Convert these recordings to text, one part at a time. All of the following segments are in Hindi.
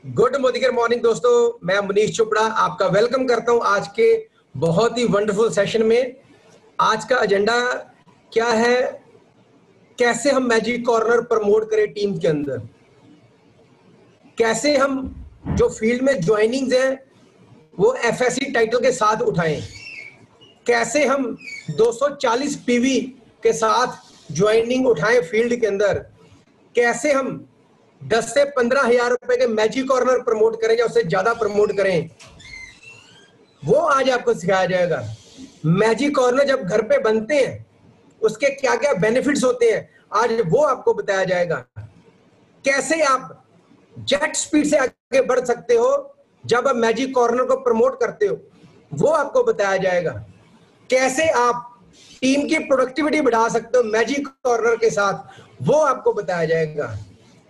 गुड मोदिगर मॉर्निंग दोस्तों, मैं मनीष चोपड़ा आपका वेलकम करता हूं आज के बहुत ही वंडरफुल सेशन में। आज का एजेंडा क्या है? कैसे हम मैजिक कॉर्नर प्रमोट करें टीम के अंदर, कैसे हम जो फील्ड में ज्वाइनिंग्स हैं वो एफएससी टाइटल के साथ उठाएं, कैसे हम 240 पीवी के साथ ज्वाइनिंग उठाएं फील्ड के अंदर, कैसे हम 10 से 15 हजार रुपए के मैजिक कॉर्नर प्रमोट करें या उससे ज्यादा प्रमोट करें, वो आज आपको सिखाया जाएगा। मैजिक कॉर्नर जब घर पे बनते हैं उसके क्या क्या बेनिफिट्स होते हैं, आज वो आपको बताया जाएगा। कैसे आप जेट स्पीड से आगे बढ़ सकते हो जब आप मैजिक कॉर्नर को प्रमोट करते हो, वो आपको बताया जाएगा। कैसे आप टीम की प्रोडक्टिविटी बढ़ा सकते हो मैजिक कॉर्नर के साथ, वो आपको बताया जाएगा।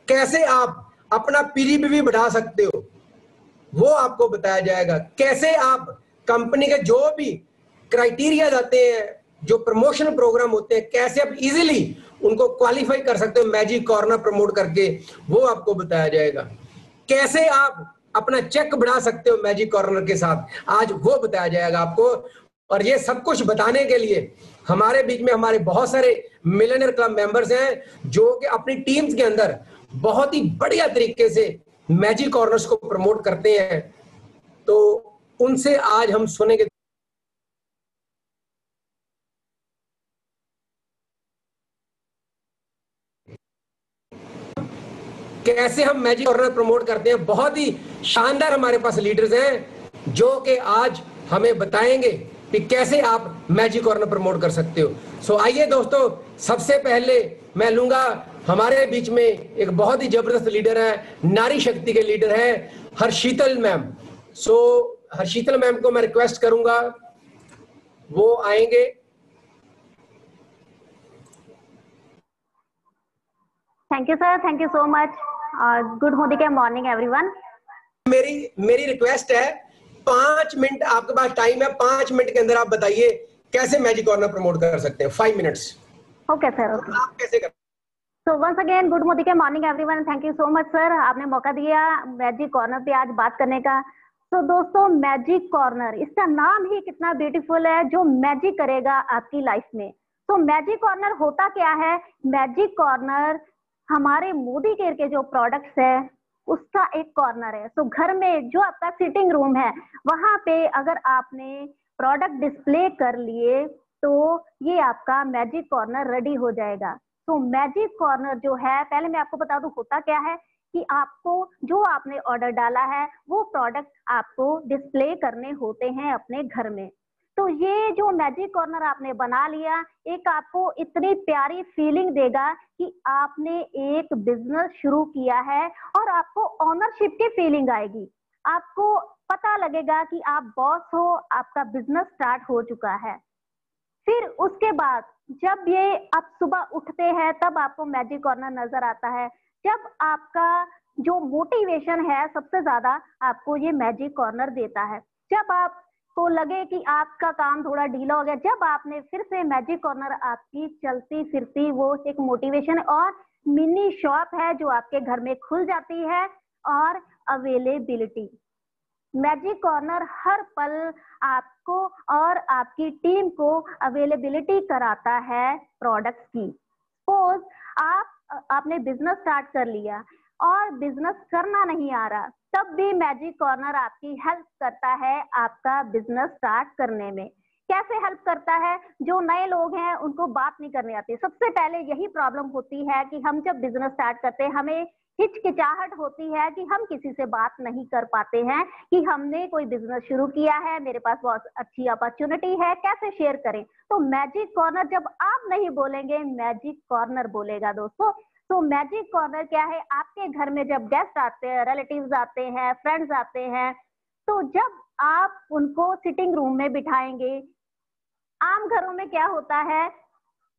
कैसे आप अपना पीडीपी बढ़ा सकते हो, वो आपको बताया जाएगा। कैसे आप कंपनी के जो भी क्राइटेरिया आते हैं, जो प्रमोशन प्रोग्राम होते हैं, कैसे आप इजीली उनको क्वालिफाई कर सकते हो मैजिक कॉर्नर प्रमोट करके, वो आपको बताया जाएगा। कैसे आप अपना चेक बढ़ा सकते हो मैजिक कॉर्नर के साथ, आज वो बताया जाएगा आपको। और ये सब कुछ बताने के लिए हमारे बीच में हमारे बहुत सारे मिलियनेयर क्लब मेंबर्स हैं जो कि अपनी टीम्स के अंदर बहुत ही बढ़िया तरीके से मैजिक कॉर्नर्स को प्रमोट करते हैं। तो उनसे आज हम सुनेंगे कैसे हम मैजिक कॉर्नर प्रमोट करते हैं। बहुत ही शानदार हमारे पास लीडर्स हैं जो कि आज हमें बताएंगे कि कैसे आप मैजिक कॉर्नर प्रमोट कर सकते हो। सो आइए दोस्तों, सबसे पहले मैं लूंगा हमारे बीच में एक बहुत ही जबरदस्त लीडर है, नारी शक्ति के लीडर है हर्षितल मैम। सो हर्षितल मैम को मैं रिक्वेस्ट करूंगा, वो आएंगे। Thank you sir, thank you so much. Good morning everyone. मेरी रिक्वेस्ट है, 5 मिनट आपके पास टाइम है, 5 मिनट के अंदर आप बताइए कैसे मैजिक कॉर्नर प्रमोट कर सकते हैं। 5 मिनट्स। Okay sir, okay. आप कैसे कर? So once again good morning everyone, thank you so much sir, आपने मौका दिया मैजिक कॉर्नर पे आज बात करने का। तो दोस्तों, मैजिक कॉर्नर, इसका नाम ही कितना ब्यूटीफुल है, जो मैजिक करेगा आपकी लाइफ में। तो मैजिक कॉर्नर होता क्या है? मैजिक कॉर्नर हमारे मोदी केयर के जो प्रोडक्ट्स है उसका एक कॉर्नर है। तो घर में जो आपका सिटिंग रूम है वहां पे अगर आपने प्रोडक्ट डिस्प्ले कर लिए तो ये आपका मैजिक कॉर्नर रेडी हो जाएगा। तो मैजिक कॉर्नर जो है, पहले मैं आपको बता दूं होता क्या है कि आपको जो आपने ऑर्डर डाला है वो प्रोडक्ट आपको डिस्प्ले करने होते हैं अपने घर में। तो ये जो मैजिक कॉर्नर आपने बना लिया, एक आपको इतनी प्यारी फीलिंग देगा कि आपने एक बिजनेस शुरू किया है और आपको ऑनरशिप की फीलिंग आएगी। आपको पता लगेगा कि आप बॉस हो, आपका बिजनेस स्टार्ट हो चुका है। फिर उसके बाद जब ये आप सुबह उठते हैं तब आपको मैजिक कॉर्नर नजर आता है। जब आपका जो मोटिवेशन है सबसे ज्यादा आपको ये मैजिक कॉर्नर देता है। जब आपको लगे कि आपका काम थोड़ा ढीला हो गया, जब आपने फिर से मैजिक कॉर्नर, आपकी चलती फिरती वो एक मोटिवेशन और मिनी शॉप है जो आपके घर में खुल जाती है। और अवेलेबिलिटी, मैजिक कॉर्नर हर पल आपको और आपकी टीम को अवेलेबिलिटी कराता है प्रोडक्ट्स की। सपोज आपने बिजनेस स्टार्ट कर लिया और बिजनेस करना नहीं आ रहा, तब भी मैजिक कॉर्नर आपकी हेल्प करता है आपका बिजनेस स्टार्ट करने में। कैसे हेल्प करता है? जो नए लोग हैं उनको बात नहीं करनी आती। सबसे पहले यही प्रॉब्लम होती है कि हम जब बिजनेस स्टार्ट करते हैं हमें हिचकिचाहट होती है कि हम किसी से बात नहीं कर पाते हैं कि हमने कोई बिजनेस शुरू किया है, मेरे पास बहुत अच्छी अपॉर्चुनिटी है, कैसे शेयर करें। तो मैजिक कॉर्नर जब आप नहीं बोलेंगे, मैजिक कॉर्नर बोलेगा दोस्तों। तो मैजिक कॉर्नर क्या है? आपके घर में जब गेस्ट आते हैं, रिलेटिव्स आते हैं, फ्रेंड्स आते हैं, तो जब आप उनको सिटिंग रूम में बिठाएंगे, आम घरों में क्या होता है,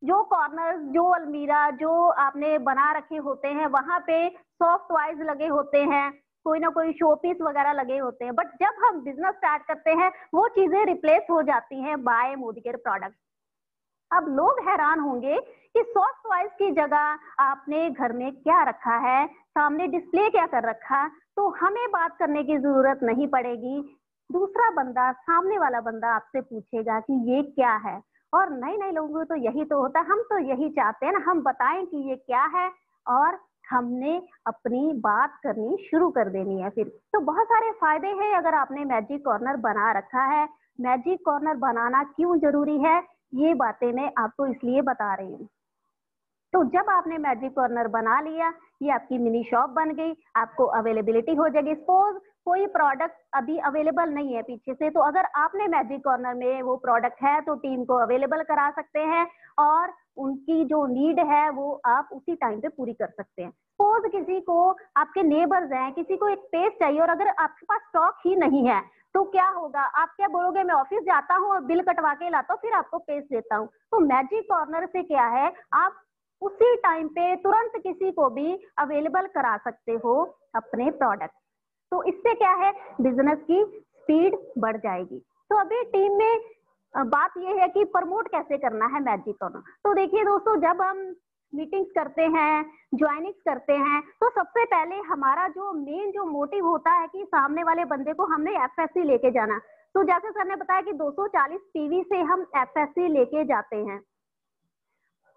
जो कॉर्नर, जो अलमीरा जो आपने बना रखे होते हैं वहां पे सॉफ्ट टॉयज लगे होते हैं, कोई ना कोई शो पीस वगैरह लगे होते हैं। बट जब हम बिजनेस स्टार्ट करते हैं वो चीजें रिप्लेस हो जाती हैं बाय मोदी केयर प्रोडक्ट। अब लोग हैरान होंगे कि सॉफ्ट टॉयज की जगह आपने घर में क्या रखा है, सामने डिस्प्ले क्या कर रखा, तो हमें बात करने की जरूरत नहीं पड़ेगी। दूसरा बंदा, सामने वाला बंदा आपसे पूछेगा कि ये क्या है, और नए नए लोगों को तो यही तो होता है, हम तो यही चाहते हैं ना, हम बताएं कि ये क्या है और हमने अपनी बात करनी शुरू कर देनी है फिर। तो बहुत सारे फायदे हैं अगर आपने मैजिक कॉर्नर बना रखा है। मैजिक कॉर्नर बनाना क्यों जरूरी है, ये बातें मैं आपको इसलिए बता रही हूँ। तो जब आपने मैजिक कॉर्नर बना लिया, ये आपकी मिनी शॉप बन गई, आपको अवेलेबिलिटी हो जाएगी। सपोज कोई प्रोडक्ट अभी अवेलेबल नहीं है पीछे से, तो अगर आपने मैजिक कॉर्नर में वो प्रोडक्ट है तो टीम को अवेलेबल करा सकते हैं और उनकी जो नीड है वो आप उसी टाइम पे पूरी कर सकते हैं। सपोज किसी को, आपके नेबर्स हैं, किसी को एक पेस्ट चाहिए और अगर आपके पास स्टॉक ही नहीं है तो क्या होगा, आप क्या बोलोगे, मैं ऑफिस जाता हूँ और बिल कटवा के लाता हूँ फिर आपको पेस्ट देता हूँ। तो मैजिक कॉर्नर से क्या है, आप उसी टाइम पे तुरंत किसी को भी अवेलेबल करा सकते हो अपने प्रोडक्ट। तो इससे क्या है, बिजनेस की स्पीड बढ़ जाएगी। तो अभी टीम में बात यह है कि प्रमोट कैसे करना है मैजिक कॉर्नर। तो देखिए दोस्तों, जब हम मीटिंग्स करते हैं, ज्वाइनिंग्स करते हैं, तो सबसे पहले हमारा जो मेन जो मोटिव होता है कि सामने वाले बंदे को हमने एफएससी लेके जाना। तो जैसे सर ने बताया कि 240 पीवी से हम एफएससी लेके जाते हैं।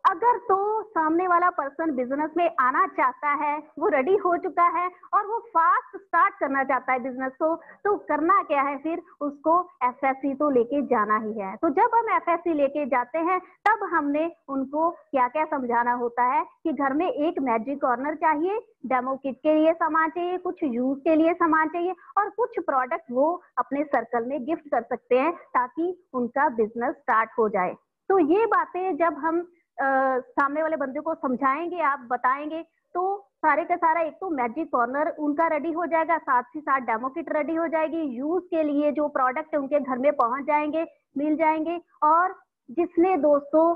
अगर तो सामने वाला पर्सन बिजनेस में आना चाहता है, वो रेडी हो चुका है और वो फास्ट स्टार्ट करना चाहता है बिजनेस को, तो करना क्या है फिर, उसको एफएससी तो लेके जाना ही है। तो जब हम एफएससी लेके जाते हैं तब हमने उनको क्या क्या समझाना होता है कि घर में एक मैजिक कॉर्नर चाहिए, डेमो किट के लिए सामान चाहिए, कुछ यूज के लिए सामान चाहिए और कुछ प्रोडक्ट वो अपने सर्कल में गिफ्ट कर सकते हैं ताकि उनका बिजनेस स्टार्ट हो जाए। तो ये बातें जब हम सामने वाले बंदे को समझाएंगे, आप बताएंगे, तो सारे का सारा एक तो मैजिक कॉर्नर उनका रेडी हो जाएगा, साथ ही साथ डेमो किट रेडी हो जाएगी, यूज के लिए जो प्रोडक्ट उनके घर में पहुंच जाएंगे, मिल जाएंगे। और जिसने दोस्तों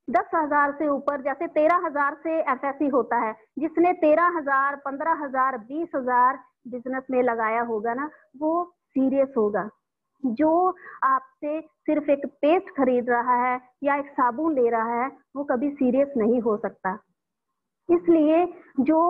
10,000 से ऊपर, जैसे 13,000 से एफएससी होता है, जिसने 13,000, 15,000, 20,000 बिजनेस में लगाया होगा ना, वो सीरियस होगा। जो आपसे सिर्फ एक पेस्ट खरीद रहा है या एक साबुन ले रहा है, वो कभी सीरियस नहीं हो सकता। इसलिए जो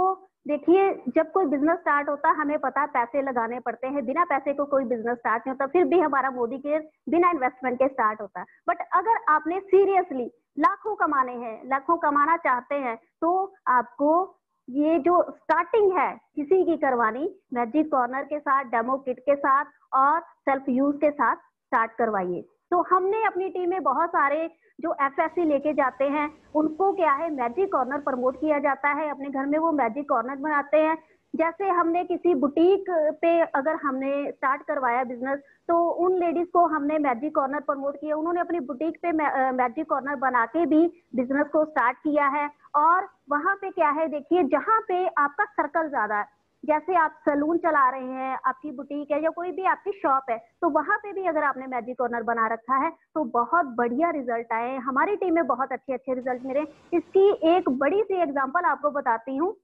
देखिए, जब कोई बिजनेस स्टार्ट होता है, हमें पता है पैसे लगाने पड़ते हैं, बिना पैसे को कोई बिजनेस स्टार्ट नहीं होता। फिर भी हमारा मोदी केयर बिना इन्वेस्टमेंट के स्टार्ट होता है। बट अगर आपने सीरियसली लाखों कमाने हैं, लाखों कमाना चाहते हैं, तो आपको ये जो स्टार्टिंग है किसी की करवानी मैजिक कॉर्नर के साथ, डेमो किट के साथ और सेल्फ यूज के साथ स्टार्ट करवाइए। तो हमने अपनी टीम में बहुत सारे जो एफएससी लेके जाते हैं, उनको क्या है, मैजिक कॉर्नर प्रमोट किया जाता है, अपने घर में वो मैजिक कॉर्नर बनाते हैं। जैसे हमने किसी बुटीक पे अगर हमने स्टार्ट करवाया बिजनेस, तो उन लेडीज को हमने मैजिक कॉर्नर प्रमोट किया, उन्होंने अपनी बुटीक पे मैजिक कॉर्नर बना के भी बिजनेस को स्टार्ट किया है। और वहां पे क्या है, देखिए, जहां पे आपका सर्कल ज्यादा है, जैसे आप सैलून चला रहे हैं, आपकी बुटीक है या कोई भी आपकी शॉप है, तो वहां पे भी अगर आपने मैजिक कॉर्नर बना रखा है तो बहुत बढ़िया रिजल्ट आए। हमारी टीम में बहुत अच्छे अच्छे रिजल्ट मिले। इसकी एक बड़ी सी एग्जांपल आपको बताती हूँ।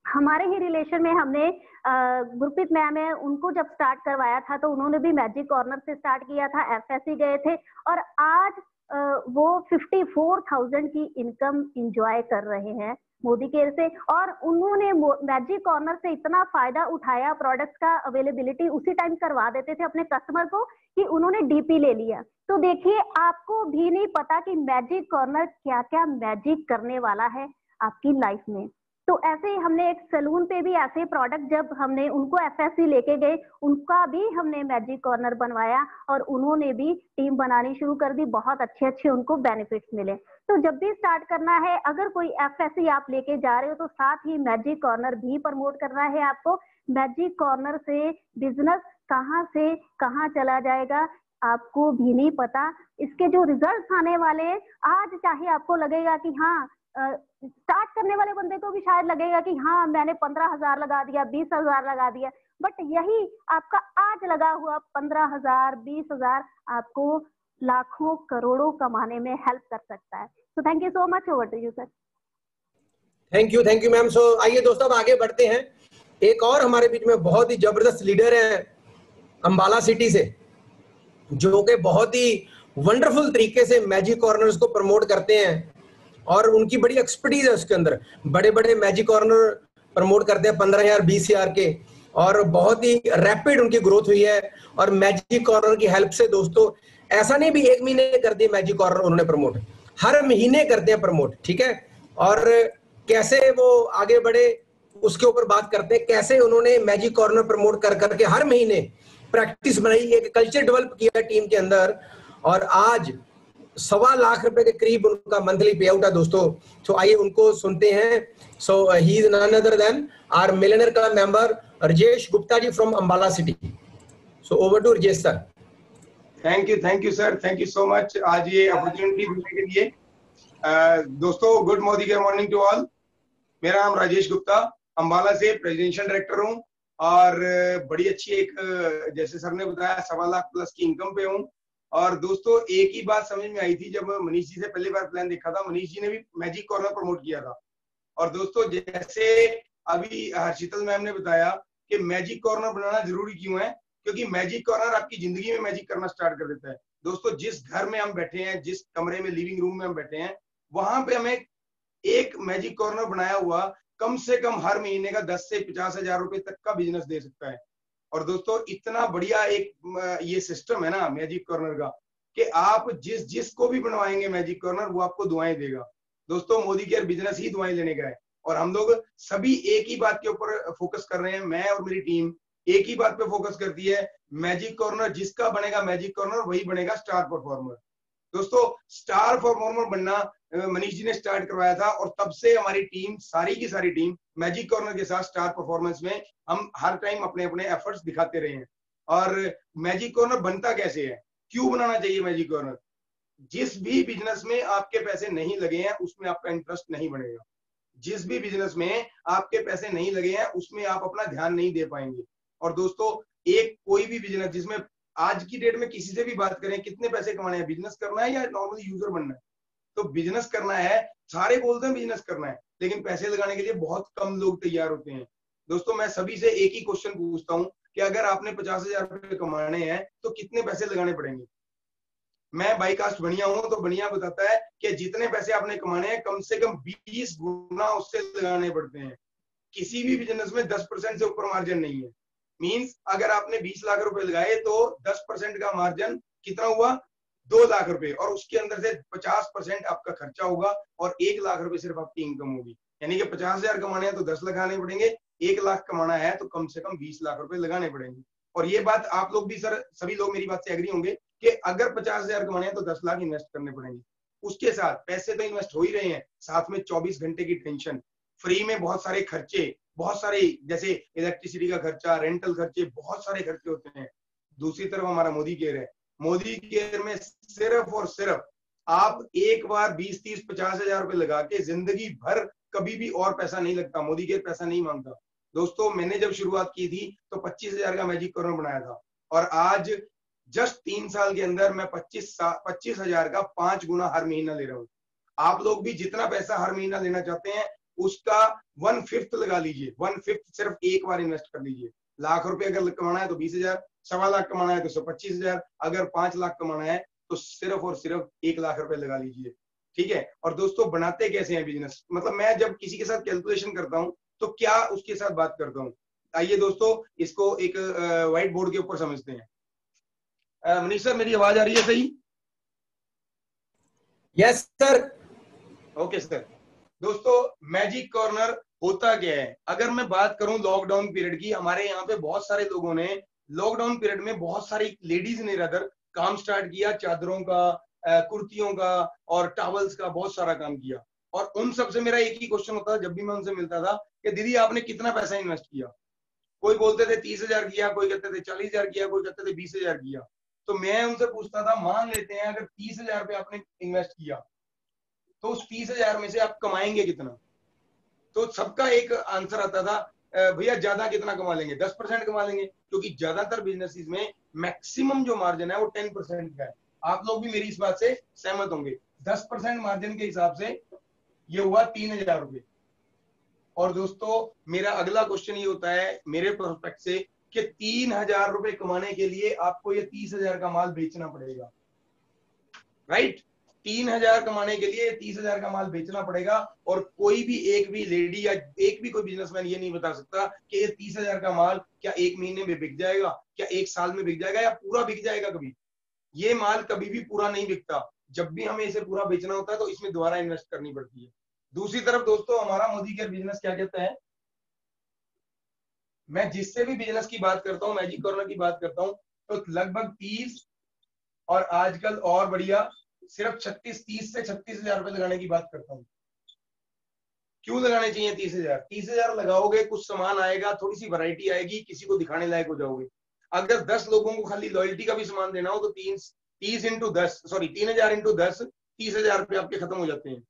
हमारे ही रिलेशन में हमने गुरप्रीत मैम है, उनको जब स्टार्ट करवाया था तो उन्होंने भी मैजिक कॉर्नर से स्टार्ट किया था, एफएससी गए थे और आज वो 54,000 की इनकम इंजॉय कर रहे हैं मोदी केयर से। और उन्होंने मैजिक कॉर्नर से इतना फायदा उठाया, प्रोडक्ट का अवेलेबिलिटी उसी टाइम करवा देते थे अपने कस्टमर को कि उन्होंने डीपी ले लिया। तो देखिए, आपको भी नहीं पता कि मैजिक कॉर्नर क्या क्या मैजिक करने वाला है आपकी लाइफ में। तो ऐसे ही हमने एक सैलून पे भी ऐसे प्रोडक्ट, जब हमने उनको एफएससी लेके गए, उनका भी हमने मैजिक कॉर्नर बनवाया और उन्होंने भी टीम बनानी शुरू कर दी, बहुत अच्छे अच्छे उनको बेनिफिट्स मिले। तो जब भी स्टार्ट करना है, अगर कोई एफएससी आप लेके जा रहे हो, तो साथ ही मैजिक कॉर्नर भी प्रमोट करना है आपको। मैजिक कॉर्नर से बिजनेस कहाँ से कहाँ चला जाएगा आपको भी नहीं पता। इसके जो रिजल्ट आने वाले हैं, आज चाहे आपको लगेगा कि हाँ, स्टार्ट करने वाले बंदे को भी शायद लगेगा कि हाँ, मैंने 15,000 लगा दिया, 20,000 लगा दिया, बट यही आपका आज लगा हुआ 15,000, 20,000 आपको लाखों करोड़ों कमाने में हेल्प कर सकता है। तो thank you so much. Over to you sir. Thank you ma'am. So आइए दोस्तों, अब आगे बढ़ते हैं। एक और हमारे बीच में बहुत ही जबरदस्त लीडर है अंबाला सिटी से, जो कि बहुत ही वंडरफुल तरीके से मैजिक कॉर्नर्स को प्रमोट करते हैं और उनकी बड़ी एक्सपर्टीज है उसके अंदर। बड़े बड़े मैजिक कॉर्नर प्रमोट करते हैं 15,000 20,000 के, और बहुत ही रैपिड उनकी ग्रोथ हुई है। और मैजिक कॉर्नर की हेल्प से दोस्तों, ऐसा नहीं भी एक महीने कर दिए मैजिक कॉर्नर उन्होंने प्रमोट, हर महीने करते हैं प्रमोट, ठीक है। और कैसे वो आगे बढ़े उसके ऊपर बात करते हैं, कैसे उन्होंने मैजिक कॉर्नर प्रमोट कर करके हर महीने प्रैक्टिस बनाई, एक कल्चर डेवलप किया टीम के अंदर, और आज 1.25 लाख रुपए के करीब उनका मंथली पे आउट है दोस्तों। तो आइए उनको सुनते हैं। So he is none other than our millionaire club member Rajesh Gupta ji from Ambala city. So over to Rajesh sir. Thank you sir, thank you so much आज ये अपॉर्चुनिटी देने के लिए। दोस्तों गुड मॉर्निंग टू ऑल। मेरा नाम राजेश गुप्ता, अंबाला से प्रेसिडेंशियल डायरेक्टर हूँ, और बड़ी अच्छी एक जैसे सर ने बताया 1.25 लाख प्लस की इनकम पे हूँ। और दोस्तों एक ही बात समझ में आई थी जब मनीष जी से पहली बार प्लान देखा था, मनीष जी ने भी मैजिक कॉर्नर प्रमोट किया था। और दोस्तों जैसे अभी हर्षितल मैम ने बताया कि मैजिक कॉर्नर बनाना जरूरी क्यों है, क्योंकि मैजिक कॉर्नर आपकी जिंदगी में मैजिक करना स्टार्ट कर देता है। दोस्तों जिस घर में हम बैठे हैं, जिस कमरे में, लिविंग रूम में हम बैठे हैं, वहां पे हमें एक मैजिक कॉर्नर बनाया हुआ कम से कम हर महीने का 10 से 50,000 रुपए तक का बिजनेस दे सकता है। और दोस्तों इतना बढ़िया एक ये सिस्टम है ना मैजिक कॉर्नर का, कि आप जिसको भी बनवाएंगे मैजिक कॉर्नर, वो आपको दुआएं देगा। दोस्तों मोदी केयर बिजनेस ही दुआएं लेने का है, और हम लोग सभी एक ही बात के ऊपर फोकस कर रहे हैं। मैं और मेरी टीम एक ही बात पे फोकस करती है, मैजिक कॉर्नर जिसका बनेगा मैजिक कॉर्नर वही बनेगा स्टार परफॉर्मर। दोस्तों स्टार परफॉर्मर बनना मनीष जी ने स्टार्ट करवाया था, और तब से हमारी टीम, सारी की सारी टीम मैजिक कॉर्नर के साथ स्टार परफॉर्मेंस में हम हर टाइम अपने अपने एफर्ट्स दिखाते रहे हैं। और मैजिक कॉर्नर बनता कैसे है, क्यों बनाना चाहिए मैजिक कॉर्नर? जिस भी बिजनेस में आपके पैसे नहीं लगे हैं उसमें आपका इंटरेस्ट नहीं बनेगा। जिस भी बिजनेस में आपके पैसे नहीं लगे हैं उसमें आप अपना ध्यान नहीं दे पाएंगे। और दोस्तों एक कोई भी बिजनेस जिसमें आज की डेट में किसी से भी बात करें, कितने पैसे कमाने हैं, बिजनेस करना है या नॉर्मल यूजर बनना है? तो बिजनेस करना है, सारे बोलते हैं बिजनेस करना है, लेकिन पैसे लगाने के लिए बहुत कम लोग तैयार होते हैं। दोस्तों मैं सभी से एक ही क्वेश्चन पूछता हूं कि अगर आपने 50,000 रुपए कमाने हैं तो कितने पैसे लगाने पड़ेंगे? मैं बाईकास्ट बनिया हूं तो बनिया बताता है कि जितने पैसे आपने कमाने हैं कम से कम 20 गुना उससे लगाने पड़ते हैं। किसी भी बिजनेस में 10% से ऊपर मार्जिन नहीं है। मींस अगर आपने 20 लाख रुपए लगाए तो 10% का मार्जिन कितना हुआ? 2 लाख रुपए, और उसके अंदर से 50% आपका खर्चा होगा और 1 लाख रुपए सिर्फ आपकी इनकम होगी। यानी कि 50,000 कमाने हैं तो 10 लगाने पड़ेंगे, 1 लाख कमाना है तो कम से कम 20 लाख रुपए लगाने पड़ेंगे। और ये बात आप लोग भी, सर सभी लोग मेरी बात से एग्री होंगे कि अगर 50,000 कमाने हैं तो 10 लाख इन्वेस्ट करने पड़ेंगे। उसके साथ पैसे तो इन्वेस्ट हो ही रहे हैं, साथ में 24 घंटे की टेंशन फ्री में, बहुत सारे खर्चे, बहुत सारे जैसे इलेक्ट्रिसिटी का खर्चा, रेंटल खर्चे, बहुत सारे खर्चे होते हैं। दूसरी तरफ हमारा मोदी केयर है। मोदी केयर में सिर्फ और सिर्फ आप एक बार 20, 30, 50,000 रुपए लगा के जिंदगी भर कभी भी और पैसा नहीं लगता। मोदी केयर पैसा नहीं मांगता। दोस्तों मैंने जब शुरुआत की थी तो 25,000 का मैजिक कॉर्नर बनाया था, और आज जस्ट 3 साल के अंदर मैं 25,000 का 5 गुना हर महीना ले रहा हूँ। आप लोग भी जितना पैसा हर महीना लेना चाहते हैं उसका 1/5 लगा लीजिए, 1/5 सिर्फ एक बार इन्वेस्ट कर लीजिए। लाख रुपए अगर कमाना है तो 20,000, 1.25 लाख कमाना है तो 25,000, अगर 5 लाख कमाना है तो सिर्फ और सिर्फ 1 लाख रुपए लगा लीजिए, ठीक है। और दोस्तों बनाते कैसे हैं बिजनेस, मतलब मैं जब किसी के साथ कैलकुलेशन करता हूँ तो क्या उसके साथ बात करता हूँ। आइए दोस्तों इसको एक व्हाइट बोर्ड के ऊपर समझते हैं। मनीष सर मेरी आवाज आ रही है सही? Yes sir. Okay sir. दोस्तों मैजिक कॉर्नर होता क्या है? अगर मैं बात करूं लॉकडाउन पीरियड की, हमारे यहाँ पे बहुत सारे लोगों ने लॉकडाउन पीरियड में, बहुत सारी लेडीज ने रादर काम स्टार्ट किया, चादरों का, कुर्तियों का और टॉवल्स का, बहुत सारा काम किया। और उन सबसे मेरा एक ही क्वेश्चन होता था जब भी मैं उनसे मिलता था कि दीदी आपने कितना पैसा इन्वेस्ट किया? कोई बोलते थे 30,000 किया, कोई कहते थे 40,000 किया, कोई कहते थे 20,000 किया। तो मैं उनसे पूछता था, मान लेते हैं अगर 30,000 रुपये आपने इन्वेस्ट किया तो उस 30,000 में से आप कमाएंगे कितना? तो सबका एक आंसर आता था, भैया ज्यादा कितना कमा लेंगे? 10% कमा लेंगे, क्योंकि ज्यादातर बिजनेसेस में मैक्सिमम जो मार्जिन है वो 10% का है। आप लोग भी मेरी इस बात से सहमत होंगे। 10% मार्जिन के हिसाब से ये हुआ 3,000 रुपये। और दोस्तों मेरा अगला क्वेश्चन ये होता है मेरे प्रोस्पेक्ट से कि 3,000 रुपए कमाने के लिए आपको ये 30,000 का माल बेचना पड़ेगा, राइट? 3,000 कमाने के लिए 30,000 का माल बेचना पड़ेगा। और कोई भी एक भी लेडी या एक भी कोई बिजनेसमैन ये नहीं बता सकता कि ये 30,000 का माल क्या 1 महीने में बिक जाएगा, क्या 1 साल में बिक जाएगा, या पूरा बिक जाएगा। कभी ये माल कभी भी पूरा नहीं बिकता। जब भी हमें इसे पूरा बेचना होता है तो इसमें दोबारा इन्वेस्ट करनी पड़ती है। दूसरी तरफ दोस्तों, हमारा मोदी केयर बिजनेस क्या कहता है, मैं जिससे भी बिजनेस की बात करता हूँ, मैजिक कॉर्नर की बात करता हूँ, तो लगभग 30 और आजकल और बढ़िया सिर्फ 30 से 36,000 रुपए लगाने की बात करता हूँ। क्यों लगाने चाहिए 30,000? 30,000 लगाओगे, कुछ सामान आएगा, थोड़ी सी वैरायटी आएगी, किसी को दिखाने लायक हो जाओगे। अगर 10 लोगों को खाली लॉयल्टी का भी सामान देना हो तो 30 इंटू 10 सॉरी 3,000 इंटू 10 30,000 रुपए आपके खत्म हो जाते हैं,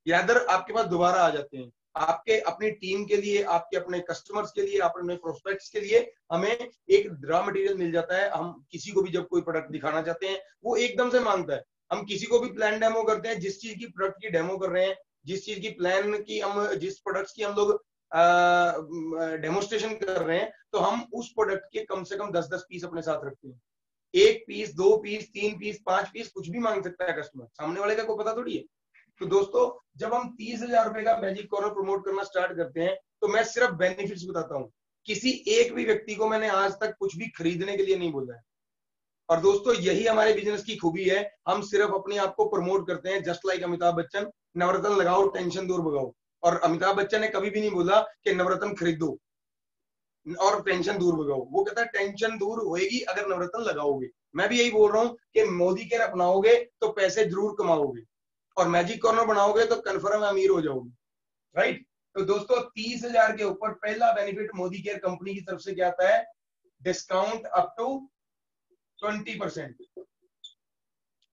या अदर आपके पास दोबारा आ जाते हैं। आपके अपनी टीम के लिए, आपके अपने कस्टमर्स के लिए, अपने प्रोस्पेक्ट्स के लिए हमें एक रॉ मटेरियल मिल जाता है। हम किसी को भी जब कोई प्रोडक्ट दिखाना चाहते हैं, वो एकदम से मांगता है। हम किसी को भी प्लान डेमो करते हैं, जिस चीज की प्रोडक्ट की डेमो कर रहे हैं, जिस चीज की प्लान की हम, जिस प्रोडक्ट्स की हम लोग डेमोस्ट्रेशन कर रहे हैं, तो हम उस प्रोडक्ट के कम से कम 10-10 पीस अपने साथ रखते हैं। 1 पीस, 2 पीस, 3 पीस, 5 पीस, कुछ भी मांग सकता है कस्टमर, सामने वाले का कोई पता थोड़ी है। तो दोस्तों, जब हम 30,000 रुपए का मैजिक कॉर्नर प्रमोट करना स्टार्ट करते हैं, तो मैं सिर्फ बेनिफिट्स बताता हूँ। किसी एक भी व्यक्ति को मैंने आज तक कुछ भी खरीदने के लिए नहीं बोला है। और दोस्तों, यही हमारे बिजनेस की खूबी है, हम सिर्फ अपने आप को प्रमोट करते हैं। जस्ट लाइक अमिताभ बच्चन, नवरत्न लगाओ, टेंशन दूर भगाओ। और अमिताभ बच्चन ने कभी भी नहीं बोला कि नवरत्न खरीदो और टेंशन दूर भगाओ। वो कहता है टेंशन दूर होएगी अगर नवरत्न लगाओगे। मैं भी यही बोल रहा हूँ कि मोदी केयर अपनाओगे तो पैसे जरूर कमाओगे, और मैजिक कॉर्नर बनाओगे तो कन्फर्म अमीर हो जाओगे, राइट। तो दोस्तों, 30,000 के ऊपर पहला बेनिफिट मोदी केयर कंपनी की तरफ से क्या आता है, डिस्काउंट अप टू 20%।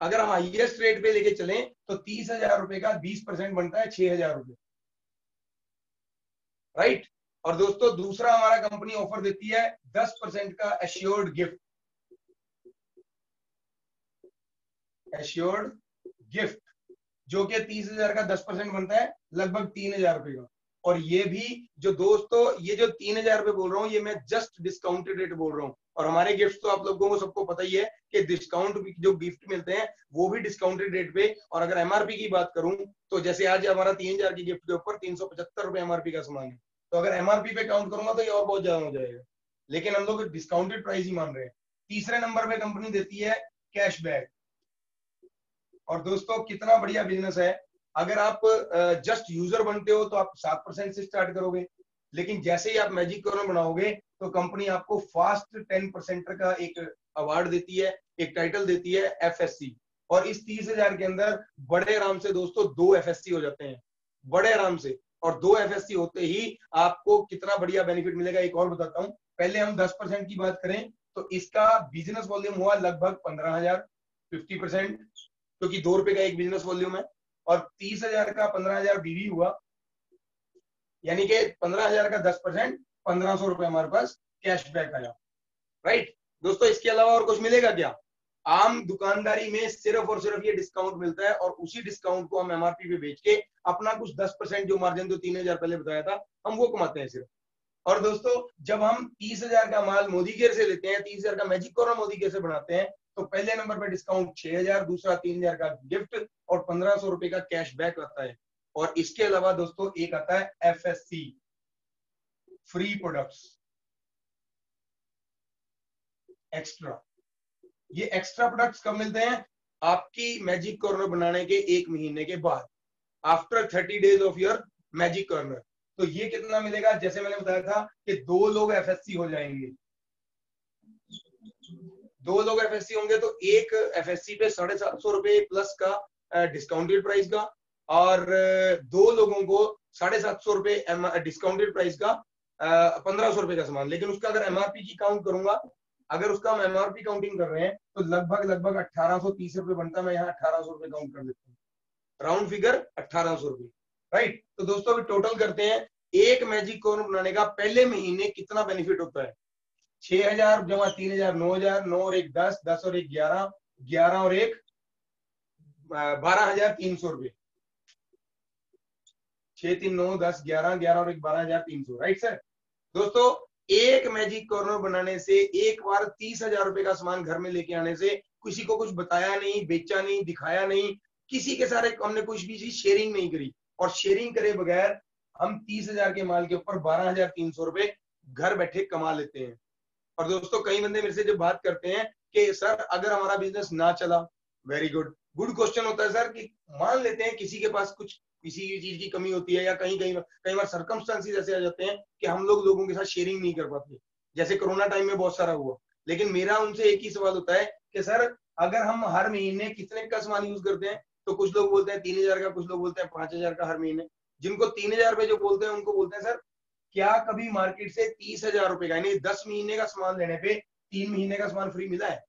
अगर हम हाईएस्ट रेट पे लेके चलें तो 30,000 रुपए का 20% बनता है 6,000 रुपए, राइट। और दोस्तों, दूसरा हमारा कंपनी ऑफर देती है 10% का एश्योर्ड गिफ्ट। एश्योर्ड गिफ्ट जो कि 30,000 का 10% बनता है लगभग 3,000 रुपए का। और ये भी जो दोस्तों, ये जो 3,000 रुपए बोल रहा हूँ, ये मैं जस्ट डिस्काउंटेड रेट बोल रहा हूँ। और हमारे गिफ्ट तो आप लोगों को सबको पता ही है कि डिस्काउंट जो गिफ्ट मिलते हैं वो भी डिस्काउंटेड रेट पे। और अगर एमआरपी की बात करूं तो जैसे आज हमारा 3,000 की गिफ्ट के ऊपर 375 रुपए एमआरपी का सामान है, तो अगर एमआरपी पे काउंट करूंगा तो ये और बहुत ज्यादा हो जाएगा, लेकिन हम लोग डिस्काउंटेड प्राइस ही मान रहे हैं। तीसरे नंबर पे कंपनी देती है कैशबैक। और दोस्तों, कितना बढ़िया बिजनेस है। अगर आप जस्ट यूजर बनते हो तो आप 7% से स्टार्ट करोगे, लेकिन जैसे ही आप मैजिक कॉर्नर बनाओगे तो कंपनी आपको फास्ट 10% का एक अवार्ड देती है, एक टाइटल देती है, एफएससी। और इस 30,000 के अंदर बड़े आराम से दोस्तों 2 एफएससी हो जाते हैं, बड़े आराम से। और 2 एफएससी होते ही आपको कितना बढ़िया बेनिफिट मिलेगा, एक और बताता हूँ। पहले हम 10% की बात करें तो इसका बिजनेस वॉल्यूम हुआ लगभग 15,000, 50%, क्योंकि 2 रुपए का एक बिजनेस वॉल्यूम है। और 30,000 का 15,000 बीवी हुआ, यानी कि 15,000 का 10% 1,500 रुपए हमारे पास कैशबैक आया, राइट। दोस्तों, इसके अलावा और कुछ मिलेगा क्या? आम दुकानदारी में सिर्फ और सिर्फ ये डिस्काउंट मिलता है, और उसी डिस्काउंट को हम एमआरपी पे बेच के अपना कुछ 10% जो मार्जिन जो 3,000 पहले बताया था, हम वो कमाते हैं सिर्फ। और दोस्तों, जब हम 30,000 का माल मोदी केयर से लेते हैं, 30,000 का मैजिक कॉर्नर मोदी केयर से बनाते हैं, तो पहले नंबर पे डिस्काउंट 6,000, दूसरा 3,000 का गिफ्ट और 1,500 रुपए का कैशबैक आता है। और इसके अलावा दोस्तों एक आता है एफएससी, फ्री प्रोडक्ट्स एक्स्ट्रा। ये एक्स्ट्रा प्रोडक्ट्स कब मिलते हैं? आपकी मैजिक कॉर्नर बनाने के 1 महीने के बाद, after 30 days of your magic corner. तो ये कितना मिलेगा? जैसे मैंने बताया था कि 2 लोग एफएससी हो जाएंगे, 2 लोग एफएससी होंगे तो एक एफएससी पे 750 रुपए प्लस का डिस्काउंटेड प्राइस का, और 2 लोगों को 750 रुपए डिस्काउंटेड प्राइस का 1,500 रुपए का सामान। लेकिन उसका अगर एमआरपी की काउंट करूंगा, अगर उसका हम एमआरपी काउंटिंग कर रहे हैं तो लगभग 1,830 रुपए बनता है। मैं यहाँ 1,800 रुपए काउंट कर देता हूँ, राउंड फिगर 1,800 रुपए, राइट। तो दोस्तों अभी टोटल करते हैं, एक मैजिक कॉर्नर बनाने का पहले महीने कितना बेनिफिट होता है? 6,000 जमा 3,000 9,000, 9 और 1 10, 10 और 1 11, 11 और 1 12,300 रुपए। 6 3 9 10 11, 11 और 1 12,300, राइट सर। दोस्तों, एक मैजिक कॉर्नर बनाने से, एक बार 30,000 रुपए का सामान घर में लेके आने से, किसी को कुछ बताया नहीं, बेचा नहीं, दिखाया नहीं, किसी के साथ हमने कुछ भी चीज शेयरिंग नहीं करी, और शेयरिंग करे बगैर हम 30,000 के माल के ऊपर 12,300 रुपए घर बैठे कमा लेते हैं। और दोस्तों कई बंदे मेरे से जब बात करते हैं कि सर अगर हमारा बिजनेस ना चला, वेरी गुड क्वेश्चन होता है सर, कि मान लेते हैं किसी के पास कुछ किसी चीज की कमी होती है, या कई बार सर्कमस्टांसेस ऐसे आ जाते हैं कि हम लोगों के साथ शेयरिंग नहीं कर पाते, जैसे कोरोना टाइम में बहुत सारा हुआ। लेकिन मेरा उनसे एक ही सवाल होता है कि सर अगर हम हर महीने कितने का सामान यूज करते हैं, तो कुछ लोग बोलते हैं 3,000 का, कुछ लोग बोलते हैं 5,000 का हर महीने। जिनको 3,000 रुपए जो बोलते हैं उनको बोलते हैं सर क्या कभी मार्केट से 30,000 रुपए का यानी 10 महीने का सामान लेने पे 3 महीने का सामान फ्री मिला है,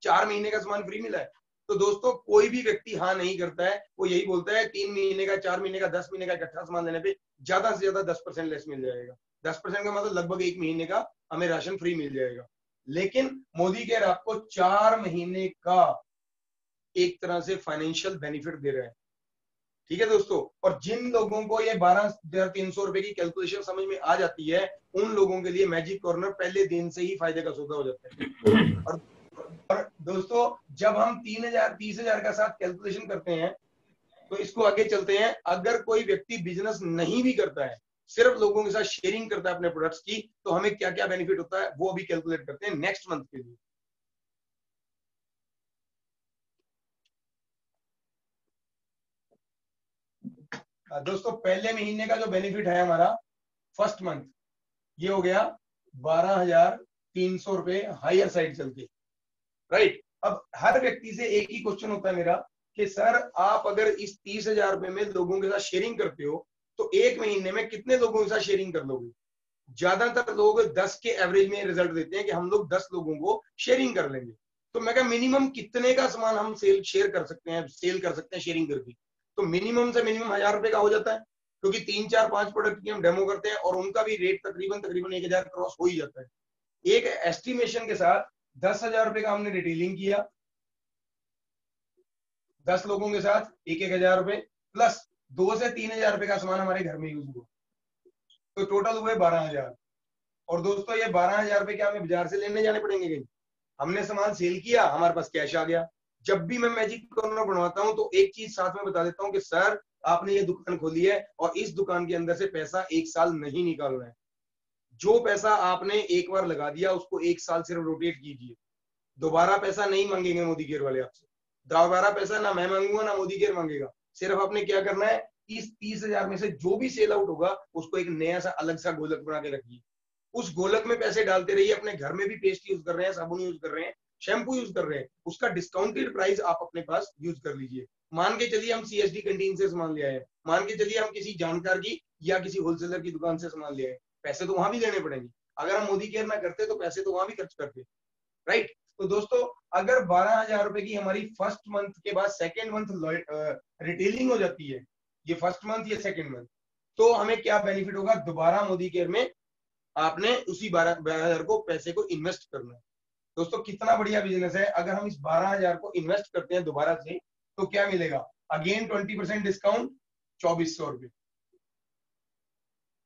4 महीने का सामान फ्री मिला है? तो दोस्तों कोई भी व्यक्ति हाँ नहीं करता है, वो यही बोलता है 3 महीने का, 4 महीने का, 10 महीने का इकट्ठा सामान लेने पे ज्यादा से ज्यादा 10% लेस मिल जाएगा। 10% का मतलब लगभग 1 महीने का हमें राशन फ्री मिल जाएगा। लेकिन मोदी केयर आपको 4 महीने का एक तरह से फाइनेंशियल बेनिफिट दे रहा है, ठीक है दोस्तों। और जिन लोगों को ये 12,300 रुपए की कैलकुलेशन समझ में आ जाती है, उन लोगों के लिए मैजिक कॉर्नर पहले दिन से ही फायदे का सौदा हो जाता है। और दोस्तों जब हम 3,000 30,000 का साथ कैलकुलेशन करते हैं, तो इसको आगे चलते हैं। अगर कोई व्यक्ति बिजनेस नहीं भी करता है, सिर्फ लोगों के साथ शेयरिंग करता है अपने प्रोडक्ट्स की, तो हमें क्या क्या बेनिफिट होता है वो अभी कैलकुलेट करते हैं नेक्स्ट मंथ के लिए। दोस्तों पहले महीने का जो बेनिफिट है हमारा फर्स्ट मंथ, ये हो गया 12,300 रुपए हायर साइड चल के, राइट। अब हर व्यक्ति से एक ही क्वेश्चन होता है मेरा कि सर आप अगर इस 30,000 रुपए में लोगों के साथ शेयरिंग करते हो, तो एक महीने में कितने लोगों के साथ शेयरिंग कर लोगे? ज्यादातर लोग 10 के एवरेज में रिजल्ट देते हैं कि हम लोग 10 लोगों को शेयरिंग कर लेंगे। तो मैं कहा मिनिमम कितने का सामान हम सेल कर सकते हैं शेयरिंग करके? तो मिनिमम से मिनिमम 1,000 रुपए का हो जाता है, क्योंकि 3, 4, 5 प्रोडक्ट की हम डेमो करते हैं और उनका भी रेट तकरीबन 1,000 क्रॉस हो ही जाता है। एक एस्टिमेशन के साथ 10,000 रुपए का हमने रिटेलिंग किया 10 लोगों के साथ 1,000 रुपए, प्लस 2 से 3,000 रुपए का सामान हमारे घर में यूज हुआ, तो टोटल हुए 12,000। और दोस्तों ये 12,000 रुपए क्या हमें बाजार से लेने जाने पड़ेंगे? कहीं हमने सामान सेल किया, हमारे पास कैश आ गया। जब भी मैं मैजिक कॉर्नर बनवाता हूं तो एक चीज साथ में बता देता हूं कि सर आपने ये दुकान खोली है और इस दुकान के अंदर से पैसा 1 साल नहीं निकालना है। जो पैसा आपने एक बार लगा दिया उसको 1 साल सिर्फ रोटेट कीजिए। दोबारा पैसा नहीं मांगेंगे मोदी केयर वाले आपसे, दोबारा पैसा ना मैं मांगूंगा ना मोदी केयर मांगेगा। सिर्फ आपने क्या करना है, इस 30,000 में से जो भी सेल आउट होगा उसको एक नया सा अलग सा गोलक बना के रखिए। उस गोलक में पैसे डालते रहिए। अपने घर में भी पेस्ट यूज कर रहे हैं, साबुन यूज कर रहे हैं, शैम्पू यूज कर रहे हैं, उसका डिस्काउंटेड प्राइस आप अपने पास यूज कर लीजिए। मान के चलिए हम CSD कैंटीन से सामान ले आए, मान के चलिए हम किसी जानकार की या किसी होलसेलर की दुकान से सामान ले आए, पैसे तो वहां भी देने पड़ेंगे। अगर हम मोदी केयर ना करते तो पैसे तो वहां भी खर्च करते, राइट। तो दोस्तों अगर 12,000 रुपए की हमारी फर्स्ट मंथ के बाद सेकेंड मंथ रिटेलिंग हो जाती है, ये फर्स्ट मंथ या सेकेंड मंथ, तो हमें क्या बेनिफिट होगा? दोबारा मोदी केयर में आपने उसी 12,000 को पैसे को इन्वेस्ट करना है। दोस्तों कितना बढ़िया बिजनेस है। अगर हम इस 12,000 को इन्वेस्ट करते हैं दोबारा से, तो क्या मिलेगा? अगेन 20% डिस्काउंट 2,400 रुपए,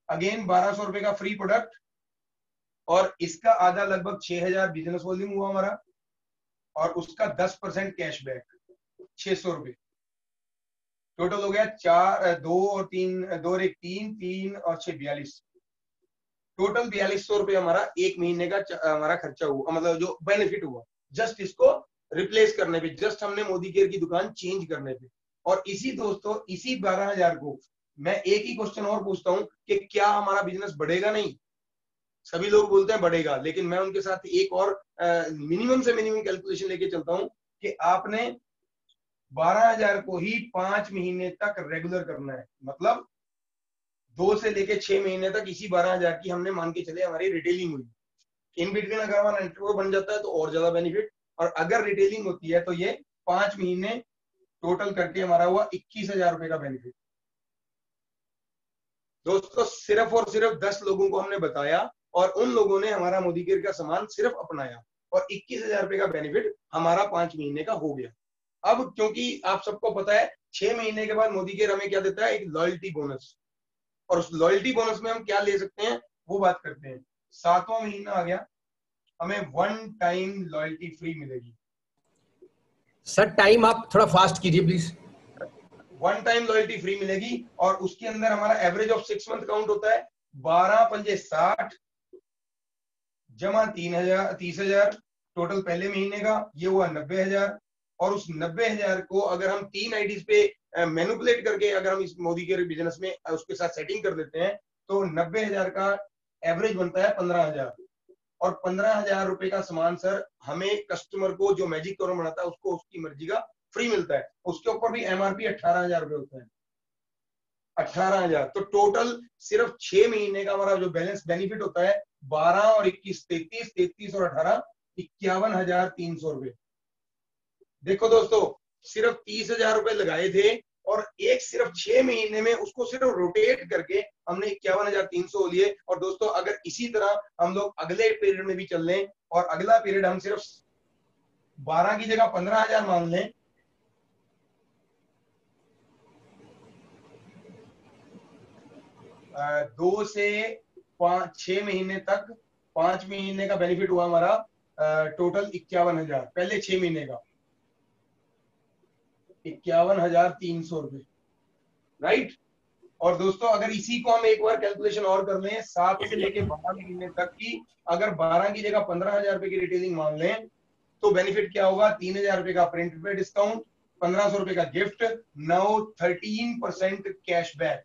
अगेन 1,200 रुपए का फ्री प्रोडक्ट, और इसका आधा लगभग 6,000 बिजनेस वॉल्यूम हुआ हमारा, और उसका 10% कैशबैक 600 रुपए। टोटल हो गया 4, 2 और 3, 2 और 1 3, 3 और 6 42, टोटल 4,200 रुपए हमारा एक महीने का हमारा खर्चा हुआ, मतलब जो बेनिफिट हुआ जस्ट इसको रिप्लेस करने पे, जस्ट हमने मोदी केयर की दुकान चेंज करने पे। और इसी दोस्तों इसी 12,000 को मैं एक ही क्वेश्चन और पूछता हूं कि क्या हमारा बिजनेस बढ़ेगा? नहीं, सभी लोग बोलते हैं बढ़ेगा, लेकिन मैं उनके साथ एक और मिनिमम से मिनिमम कैलकुलेशन लेके चलता हूं कि आपने 12,000 को ही 5 महीने तक रेगुलर करना है। मतलब 2 से लेके 6 महीने तक इसी 12,000 की हमने मान के चले हमारी रिटेलिंग हुई। इन बिटवीन अगर हमारा नेटवर्क बन जाता है तो और ज्यादा बेनिफिट, और अगर रिटेलिंग होती है तो ये 5 महीने टोटल करके हमारा हुआ 21,000 रुपए का बेनिफिट। दोस्तों सिर्फ और सिर्फ 10 लोगों को हमने बताया और उन लोगों ने हमारा मोदी केयर का सामान सिर्फ अपनाया, और 21,000 रुपए का बेनिफिट हमारा 5 महीने का हो गया। अब क्योंकि आप सबको पता है 6 महीने के बाद मोदी केयर हमें क्या देता है? एक लॉयल्टी बोनस, और उस लॉयल्टी बोनस में हम क्या ले सकते हैं वो बात करते हैं। 7वां महीना आ गया, हमें 1 टाइम लॉयल्टी फ्री मिलेगी। सर टाइम आप थोड़ा फास्ट कीजिए प्लीज। 1 टाइम लॉयल्टी फ्री मिलेगी और उसके अंदर हमारा एवरेज ऑफ 6 मंथ काउंट होता है 12 पंजे 60 जमा 30,000 टोटल पहले महीने का, ये हुआ 90,000। और उस 90,000 को अगर हम 3 आईडीज पे मैनिपुलेट करके अगर हम इस मोदी के बिजनेस में उसके साथ सेटिंग कर देते हैं तो 90,000 का एवरेज बनता है 15,000। और 15,000 रुपए का सामान सर हमें कस्टमर को जो मैजिक कॉर्नर बनाता है उसको उसकी मर्जी का फ्री मिलता है। उसके ऊपर भी एमआरपी 18,000 रुपए होता है, 18,000। तो टोटल सिर्फ 6 महीने का हमारा जो बैलेंस बेनिफिट होता है 12 और 21 33, 33 और 18 51,300 रुपए। देखो दोस्तों, सिर्फ 30,000 रुपए लगाए थे और एक सिर्फ 6 महीने में उसको सिर्फ रोटेट करके हमने 51,300 लिए। और दोस्तों अगर इसी तरह हम लोग अगले पीरियड में भी चल लें और अगला पीरियड हम सिर्फ 12 की जगह 15,000 मान लें, दो से 6 महीने तक 5 महीने का बेनिफिट हुआ हमारा टोटल 51,000। पहले 6 महीने का 51,300 रुपए, राइट। और दोस्तों अगर इसी को हम एक बार कैलकुलेशन और कर लें 7 से लेके 12 महीने तक की, अगर 12 की जगह 15,000 रुपए की रिटेलिंग मान लें तो बेनिफिट क्या होगा? 3,000 रुपए का प्रिंट पे डिस्काउंट, 1,500 रुपए का गिफ्ट, 13% कैशबैक,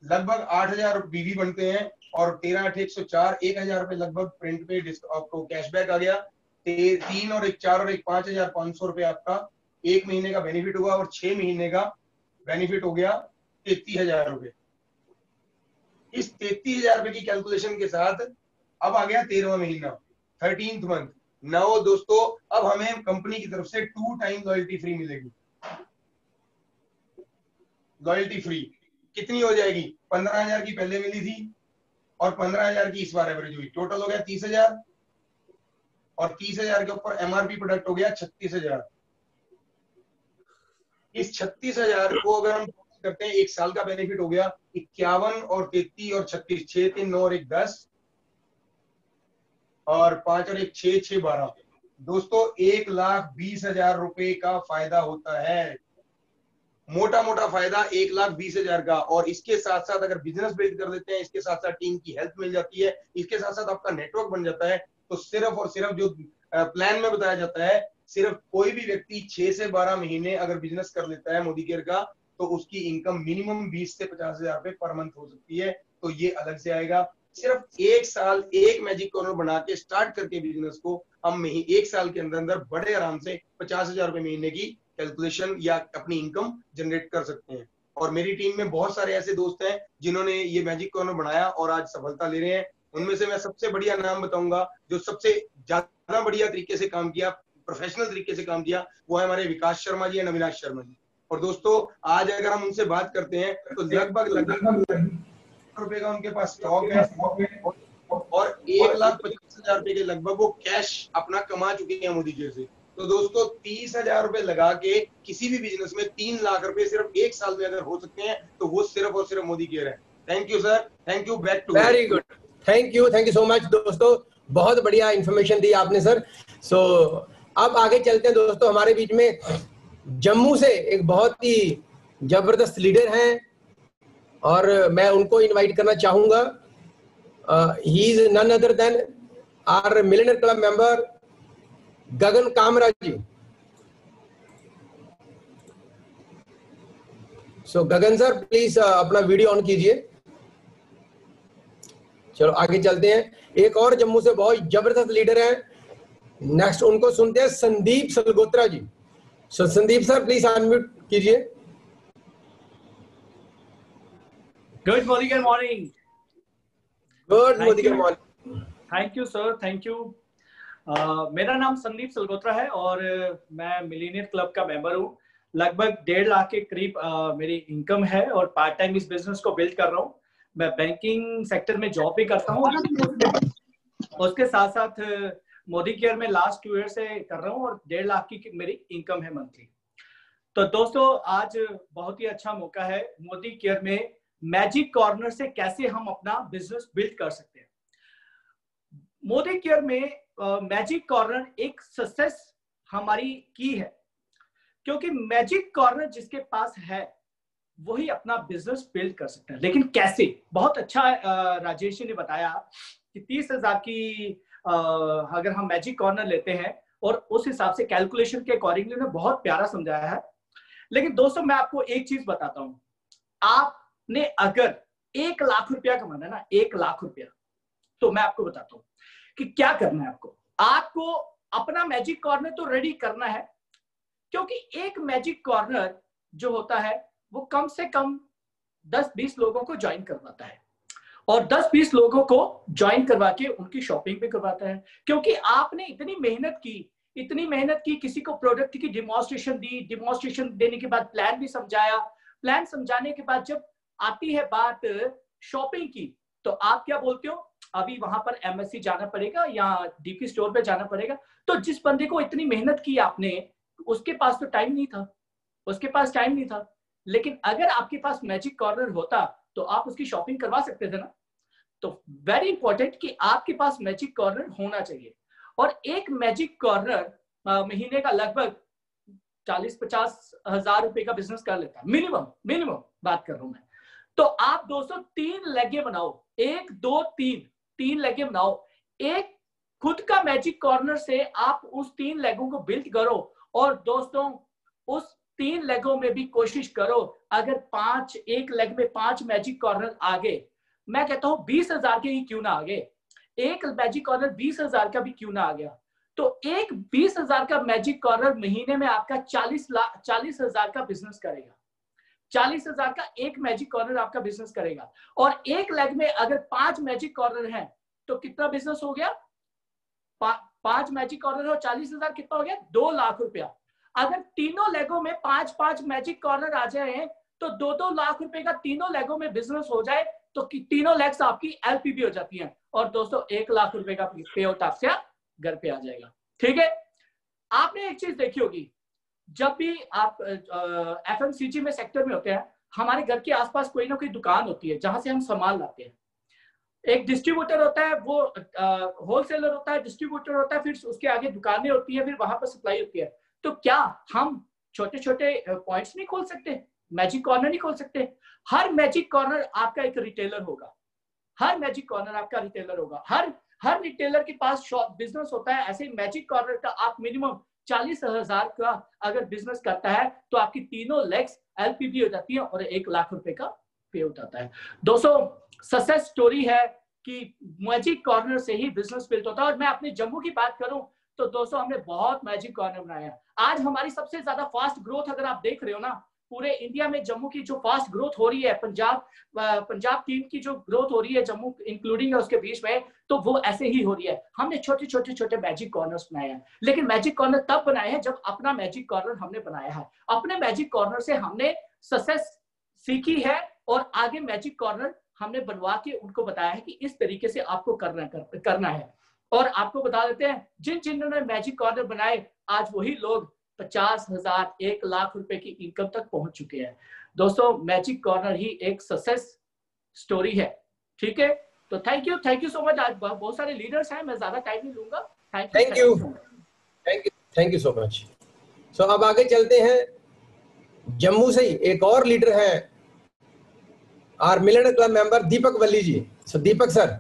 लगभग 8,000 बीवी बनते हैं और 13 8 104, 1,000 रुपए लगभग प्रिंट पे आपको कैशबैक आ गया। 3 और 1 4 और 1 5,500 रुपए आपका एक महीने का बेनिफिट हुआ और 6 महीने का बेनिफिट हो गया 33,000 रुपए। इस 33,000 रुपए की कैलकुलेशन के साथ अब आ गया 13वां महीना, 13th मंथ। नाउ दोस्तों अब हमें कंपनी की तरफ से 2 टाइम लॉयल्टी फ्री मिलेगी। लॉयल्टी फ्री कितनी हो जाएगी? 15,000 की पहले मिली थी और 15,000 की इस बार एवरेज हुई, टोटल हो गया 30,000 और 30,000 के ऊपर एमआरपी प्रोडक्ट हो गया 36,000। इस 36,000 को अगर हम करते हैं एक साल का बेनिफिट हो गया 51 और 33 और 36, 6 3 9 और 1 10 और 5 और 1 6 6 12। दोस्तों 1,20,000 रुपए का फायदा होता है, मोटा मोटा फायदा 1,20,000 का। और इसके साथ साथ अगर बिजनेस बिल्ड कर देते हैं, इसके साथ साथ टीम की हेल्प मिल जाती है, इसके साथ साथ आपका नेटवर्क बन जाता है, तो सिर्फ और सिर्फ जो प्लान में बताया जाता है, सिर्फ कोई भी व्यक्ति 6 से 12 महीने अगर बिजनेस कर लेता है मोदी केयर का तो उसकी इनकम मिनिमम 20 से 50,000 रुपए पर मंथ हो सकती है। तो ये अलग से आएगा। सिर्फ एक साल एक मैजिक कॉर्नर बना के स्टार्ट करके बिजनेस को हम एक साल के अंदर अंदर बड़े आराम से 50,000 रुपए महीने की कैलकुलेशन या अपनी इनकम जनरेट कर सकते हैं। और मेरी टीम में बहुत सारे ऐसे दोस्त हैं जिन्होंने ये मैजिक कॉर्नर बनाया और आज सफलता ले रहे हैं। उनमें से मैं सबसे बढ़िया नाम बताऊंगा, जो सबसे ज्यादा बढ़िया तरीके से काम किया, प्रोफेशनल तरीके से काम किया, वो है हमारे विकास शर्मा जी और अविनाश शर्मा जी। और दोस्तों आज अगर हम उनसे बात करते हैं तो लगभग रुपए का उनके पास स्टॉक है और 1,25,000 रुपए के लगभग वो कैश अपना कमा चुके हैं मोदी केयर से। तो दोस्तों 30,000 रुपए लगा के किसी भी बिजनेस में 3 लाख रुपए सिर्फ एक साल में अगर हो सकते हैं तो वो सिर्फ और सिर्फ मोदी केयर है। Thank you sir, thank you, back to. Very good, thank you so much दोस्तों, बहुत बढ़िया इंफॉर्मेशन दी आपने सर। सो अब आगे चलते हैं दोस्तों। हमारे बीच में जम्मू से एक बहुत ही जबरदस्त लीडर हैं और मैं उनको इनवाइट करना चाहूंगा। He is none other than our millionaire club member Gagan Kamra ji. So Gagan sir please अपना वीडियो ऑन कीजिए। चलो आगे चलते हैं। एक और जम्मू से बहुत जबरदस्त लीडर हैं, नेक्स्ट उनको सुनते हैं संदीप सलगोत्रा जी। सो संदीप सर प्लीज अनम्यूट कीजिए। Good morning and morning. Good morning and morning. Thank you sir, thank you. मेरा नाम संदीप सलगोत्रा है और मैं मिलीनियर क्लब का मेंबर हूँ। लगभग 1.5 लाख के करीब मेरी इनकम है और पार्ट टाइम इस बिजनेस को बिल्ड कर रहा हूँ। मैं बैंकिंग सेक्टर में जॉब भी करता हूँ, उसके साथ साथ मोदी केयर में लास्ट 2 ईयर से कर रहा हूँ और 1.5 लाख की मेरी इनकम है मंथली। तो दोस्तों आज बहुत ही अच्छा मौका है मोदी केयर में मैजिक कॉर्नर से कैसे हम अपना बिजनेस बिल्ड कर सकते हैं। मोदी केयर में मैजिक कॉर्नर एक सक्सेस हमारी की है, क्योंकि मैजिक कॉर्नर जिसके पास है वही अपना बिजनेस बिल्ड कर सकता है। लेकिन कैसे? बहुत अच्छा राजेश जी ने बताया कि 30,000 की अगर हम मैजिक कॉर्नर लेते हैं और उस हिसाब से कैलकुलेशन के अकॉर्डिंगली उन्होंने बहुत प्यारा समझाया है। लेकिन दोस्तों मैं आपको एक चीज बताता हूं, आपने अगर 1 लाख रुपया कमाना है ना, 1 लाख रुपया, तो मैं आपको बताता हूं कि क्या करना है। आपको अपना मैजिक कॉर्नर तो रेडी करना है, क्योंकि एक मैजिक कॉर्नर जो होता है वो कम से कम 10-20 लोगों को ज्वाइन करवाता है, और 10-20 लोगों को ज्वाइन करवा के उनकी शॉपिंग भी करवाता है। क्योंकि आपने इतनी मेहनत की, किसी को प्रोडक्ट की डिमॉन्स्ट्रेशन दी, डिमॉन्स्ट्रेशन देने के बाद प्लान भी समझाया, प्लान समझाने के बाद जब आती है बात शॉपिंग की, तो आप क्या बोलते हो, अभी वहां पर एमएससी जाना पड़ेगा या डीपी स्टोर पे जाना पड़ेगा। तो जिस बंदे को इतनी मेहनत की आपने, उसके पास तो टाइम नहीं था। लेकिन अगर आपके पास मैजिक कॉर्नर होता तो आप उसकी शॉपिंग करवा सकते थे ना। तो वेरी इंपॉर्टेंट कि आपके पास मैजिक कॉर्नर होना चाहिए। और एक मैजिक कॉर्नर महीने का लगभग 40-50 हजार रुपए का बिजनेस कर लेता है, मिनिमम बात कर रहा हूं मैं। तो आप दोस्तों 3 लेगे बनाओ, 1 2 3 लेगे बनाओ। एक खुद का मैजिक कॉर्नर से आप उस 3 लेगों को बिल्ड करो, और दोस्तों उस 3 लेगों में भी कोशिश करो, अगर एक लेग में 5 मैजिक कॉर्नर आगे, मैं कहता हूं 20,000 के ही क्यों ना आगे, एक मैजिक कॉर्नर 20,000 का भी क्यों ना आ गया, तो एक 20,000 का मैजिक कॉर्नर महीने में आपका 40,000 का बिजनेस करेगा। 40,000 का एक मैजिक कॉर्नर आपका बिजनेस करेगा। और एक लेग में अगर 5 मैजिक कॉर्नर हैं तो कितना बिजनेस हो गया? 5 मैजिक कॉर्नर और 40,000 कितना हो गया? 2 लाख रुपया। अगर तीनों लेगों में 5-5 मैजिक कॉर्नर आ जाए तो 2-2 लाख रुपए का तीनों लेगों में बिजनेस हो जाए, तो तीनों लेग्स आपकी एलपीबी हो जाती हैं, और दोस्तों 1 लाख रुपए का पे आउट आपसे घर पे आ जाएगा। ठीक है। आपने एक चीज देखी होगी, जब भी आप एफएमसीजी में सेक्टर में होते हैं, हमारे घर के आसपास कोई ना कोई दुकान होती है जहां से हम सामान लाते हैं। एक डिस्ट्रीब्यूटर होता है, वो होलसेलर होता है, डिस्ट्रीब्यूटर होता है, फिर उसके आगे दुकानें होती है, फिर वहां पर सप्लाई होती है। तो क्या हम छोटे छोटे पॉइंट्स नहीं खोल सकते? मैजिक कॉर्नर नहीं खोल सकते? हर मैजिक कॉर्नर आपका एक रिटेलर होगा, हर मैजिक कॉर्नर आपका रिटेलर होगा, हर रिटेलर के पास शॉप बिजनेस होता है। ऐसे मैजिक कॉर्नर का आप मिनिमम 40,000 का अगर बिजनेस करता है तो आपकी तीनों लेग्स एलपीबी हो जाती है और 1 लाख रुपए का पे आउट आता है। दोस्तों सक्सेस स्टोरी है कि मैजिक कॉर्नर से ही बिजनेस बिल्ड होता है। और मैं अपने जम्मू की बात करूं तो दोस्तों हमने बहुत मैजिक कॉर्नर बनाए हैं। आज हमारी सबसे ज्यादा फास्ट ग्रोथ अगर आप देख रहे हो ना, पूरे इंडिया में जम्मू की जो फास्ट ग्रोथ हो रही है, पंजाब टीम की जो ग्रोथ हो रही है जम्मू इंक्लूडिंग है उसके बीच में, तो वो ऐसे ही हो रही है। हमने छोटे मैजिक कॉर्नर्स बनाए हैं, लेकिन मैजिक कॉर्नर तब बनाए हैं जब अपना मैजिक कॉर्नर हमने बनाया है। अपने मैजिक कॉर्नर से हमने सक्सेस सीखी है और आगे मैजिक कॉर्नर हमने बनवा के उनको बताया है कि इस तरीके से आपको करना है। और आपको बता देते हैं, जिन्होंने मैजिक कॉर्नर बनाए आज वही लोग 50,000 1 लाख रुपए की इनकम तक पहुंच चुके हैं। दोस्तों मैजिक कॉर्नर ही एक सक्सेस स्टोरी है। ठीक है, तो थैंक यू सो मच। आज बहुत सारे लीडर्स हैं, मैं ज्यादा टाइम नहीं लूंगा। Thank you so much. So अब आगे चलते हैं। जम्मू से ही एक और लीडर है, our millionaire club member Deepak Wali ji. So Deepak sir.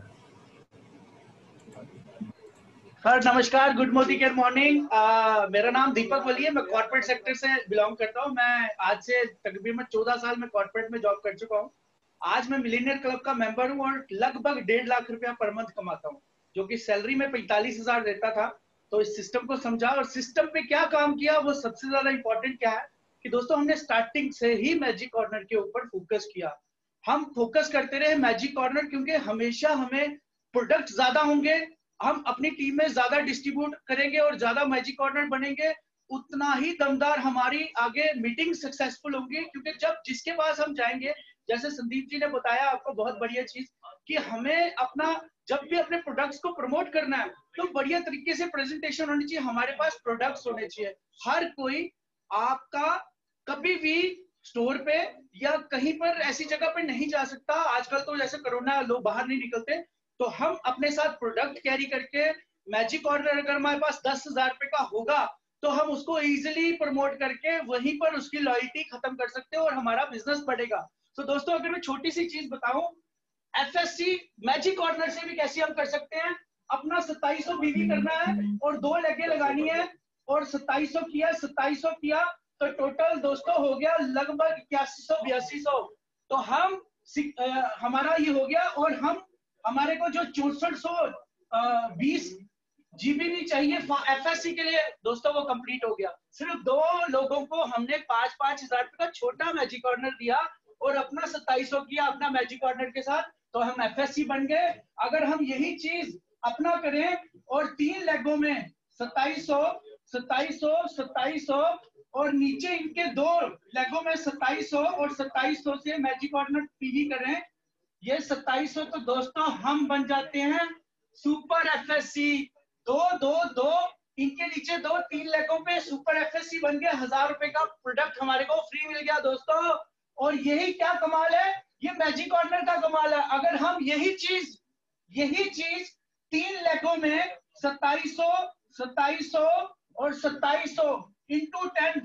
Sir नमस्कार, गुड मॉर्निंग मॉर्निंग। मेरा नाम दीपक वली है, मैं कॉर्पोरेट सेक्टर से बिलोंग करता हूं। मैं आज से तकरीबन 14 साल में कॉर्पोरेट में जॉब कर चुका हूं। आज मैं मिलियनेयर क्लब का मेंबर हूं और लगभग 1.5 लाख रुपया पर मंथ कमाता हूं, जो कि सैलरी में 45,000 देता था। तो इस सिस्टम को समझा और सिस्टम पे क्या काम किया, वो सबसे ज्यादा इंपॉर्टेंट क्या है कि दोस्तों हमने स्टार्टिंग से ही मैजिक कॉर्नर के ऊपर फोकस किया। हम फोकस करते रहे मैजिक कॉर्नर, क्योंकि हमेशा हमें प्रोडक्ट ज्यादा होंगे, हम अपनी टीम में ज्यादा डिस्ट्रीब्यूट करेंगे और ज्यादा मैजिक कॉर्नर बनेंगे, उतना ही दमदार हमारी आगे मीटिंग सक्सेसफुल होंगी। क्योंकि जब जिसके पास हम जाएंगे, जैसे संदीप जी ने बताया आपको बहुत बढ़िया चीज, कि हमें अपना जब भी अपने प्रोडक्ट्स को प्रमोट करना है तो बढ़िया तरीके से प्रेजेंटेशन होनी चाहिए, हमारे पास प्रोडक्ट्स होने चाहिए। हर कोई आपका कभी भी स्टोर पे या कहीं पर ऐसी जगह पे नहीं जा सकता। आजकल तो जैसे कोरोना, लोग बाहर नहीं निकलते, तो हम अपने साथ प्रोडक्ट कैरी करके मैजिक कॉर्नर अगर हमारे पास 10,000 रुपए का होगा तो हम उसको इजीली प्रमोट करके वहीं पर उसकी लॉयल्टी खत्म कर सकते हैं और हमारा बिजनेस बढ़ेगा। तो दोस्तों अगर मैं छोटी सी चीज बताऊं, एफएससी मैजिक कॉर्नर से भी कैसे हम कर सकते हैं, अपना 2700 बीवी करना है और 2 लेगें लगानी है और 2700 किया तो टोटल दोस्तों हो गया लगभग 8100-8200। तो हम हमारा ये हो गया और हम हमारे को जो 6420 जीबी भी चाहिए एफएससी के लिए दोस्तों वो कंप्लीट हो गया। सिर्फ 2 लोगों को हमने 5-5 हजार रुपए का छोटा मैजिक कॉर्नर दिया और अपना 2700 किया अपना मैजिक कॉर्नर के साथ, तो हम एफएससी बन गए। अगर हम यही चीज अपना करें और 3 लेगों में 2700 और नीचे इनके 2 लेगों में 2700 और 2700 से मैजिक कॉर्नर पीवी करें, ये 2700 तो दोस्तों हम बन जाते हैं सुपर एफएससी। 2 इनके नीचे 2-3 लेगों पे सुपर एफएससी बन गए। 1000 रुपए का प्रोडक्ट हमारे को फ्री मिल गया दोस्तों। और यही क्या कमाल है, ये मैजिक कॉर्नर का कमाल है। अगर हम यही चीज 3 लेगों में 2700 और 2700 इंटू 10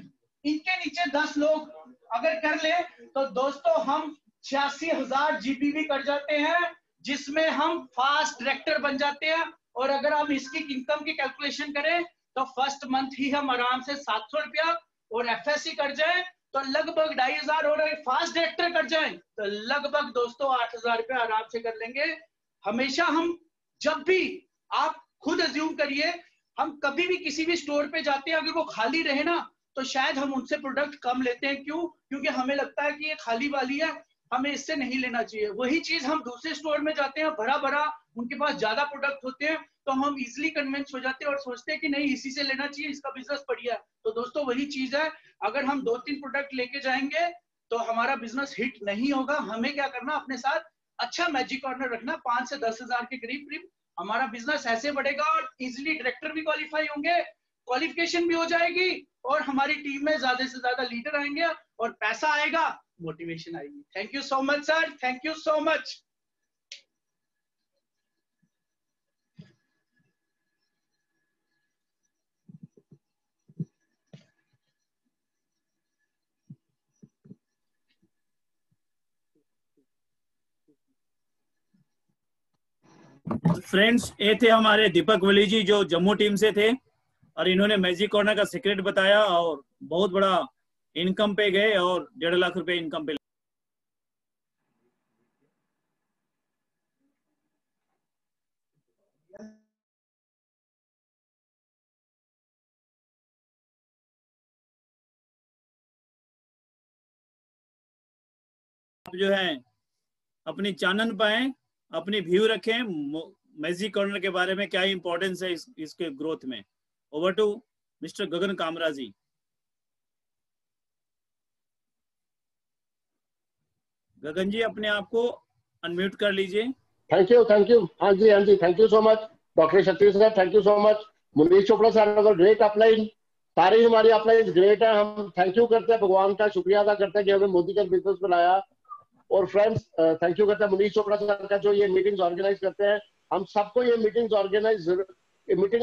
इनके नीचे 10 लोग अगर कर ले तो दोस्तों हम 86,000 जीबी कर जाते हैं, जिसमें हम फास्ट डायरेक्टर बन जाते हैं। और अगर हम इसकी इनकम की कैलकुलेशन करें तो फर्स्ट मंथ ही हम आराम से 700 रुपया और एफएससी कर जाए तो लगभग 2500 और फास्ट डायरेक्टर कर जाए तो लगभग दोस्तों 8000 रुपया आराम से कर लेंगे। हमेशा हम जब भी आप खुद अज्यूम करिए, हम कभी भी किसी भी स्टोर पे जाते हैं अगर वो खाली रहे ना तो शायद हम उनसे प्रोडक्ट कम लेते हैं। क्यों? क्योंकि हमें लगता है कि ये खाली वाली है, हमें इससे नहीं लेना चाहिए। वही चीज हम दूसरे स्टोर में जाते हैं, भरा भरा उनके पास ज्यादा प्रोडक्ट होते हैं तो हम इजिली कन्विंस हो जाते हैं और सोचते हैं कि नहीं इसी से लेना चाहिए, इसका बिजनेस बढ़िया है। तो दोस्तों वही चीज है, अगर हम 2-3 प्रोडक्ट लेके जाएंगे तो हमारा बिजनेस हिट नहीं होगा। हमें क्या करना, अपने साथ अच्छा मैजिक कॉर्नर रखना, 5 से 10 हजार के करीब हमारा बिजनेस ऐसे बढ़ेगा और इजिली डायरेक्टर भी क्वालिफाई होंगे, क्वालिफिकेशन भी हो जाएगी और हमारी टीम में ज्यादा से ज्यादा लीडर आएंगे और पैसा आएगा, मोटिवेशन आएगी। Thank you so much sir, thank you so much. Friends, ये थे हमारे दीपक वली जी जो जम्मू टीम से थे और इन्होंने मैजिक कॉर्नर का सीक्रेट बताया और बहुत बड़ा इनकम पे गए और 1.5 लाख रुपए इनकम पे। आप जो है अपनी चानन पाए, अपनी व्यू रखें मैजिक कॉर्नर के बारे में, क्या इंपॉर्टेंस है इसके ग्रोथ में। Over to mister Gagan Kamra ji. Gagan ji अपने आप को अनम्यूट कर लीजिए। थैंक यू हाँ जी thank you so much doctor Shakti sir, thank you so much. Munish Chopra sir, great upline, सारी हमारी अपलाइन ग्रेट है। हम थैंक यू करते हैं, भगवान का शुक्रिया अदा करते हैं कि हमें मोदी का बिजनेस बनाया। और फ्रेंड्स थैंक यू करते हैं मुनीष चोपड़ा सर का जो ये मीटिंग्स ऑर्गेनाइज करते हैं। हम सबको ये मीटिंग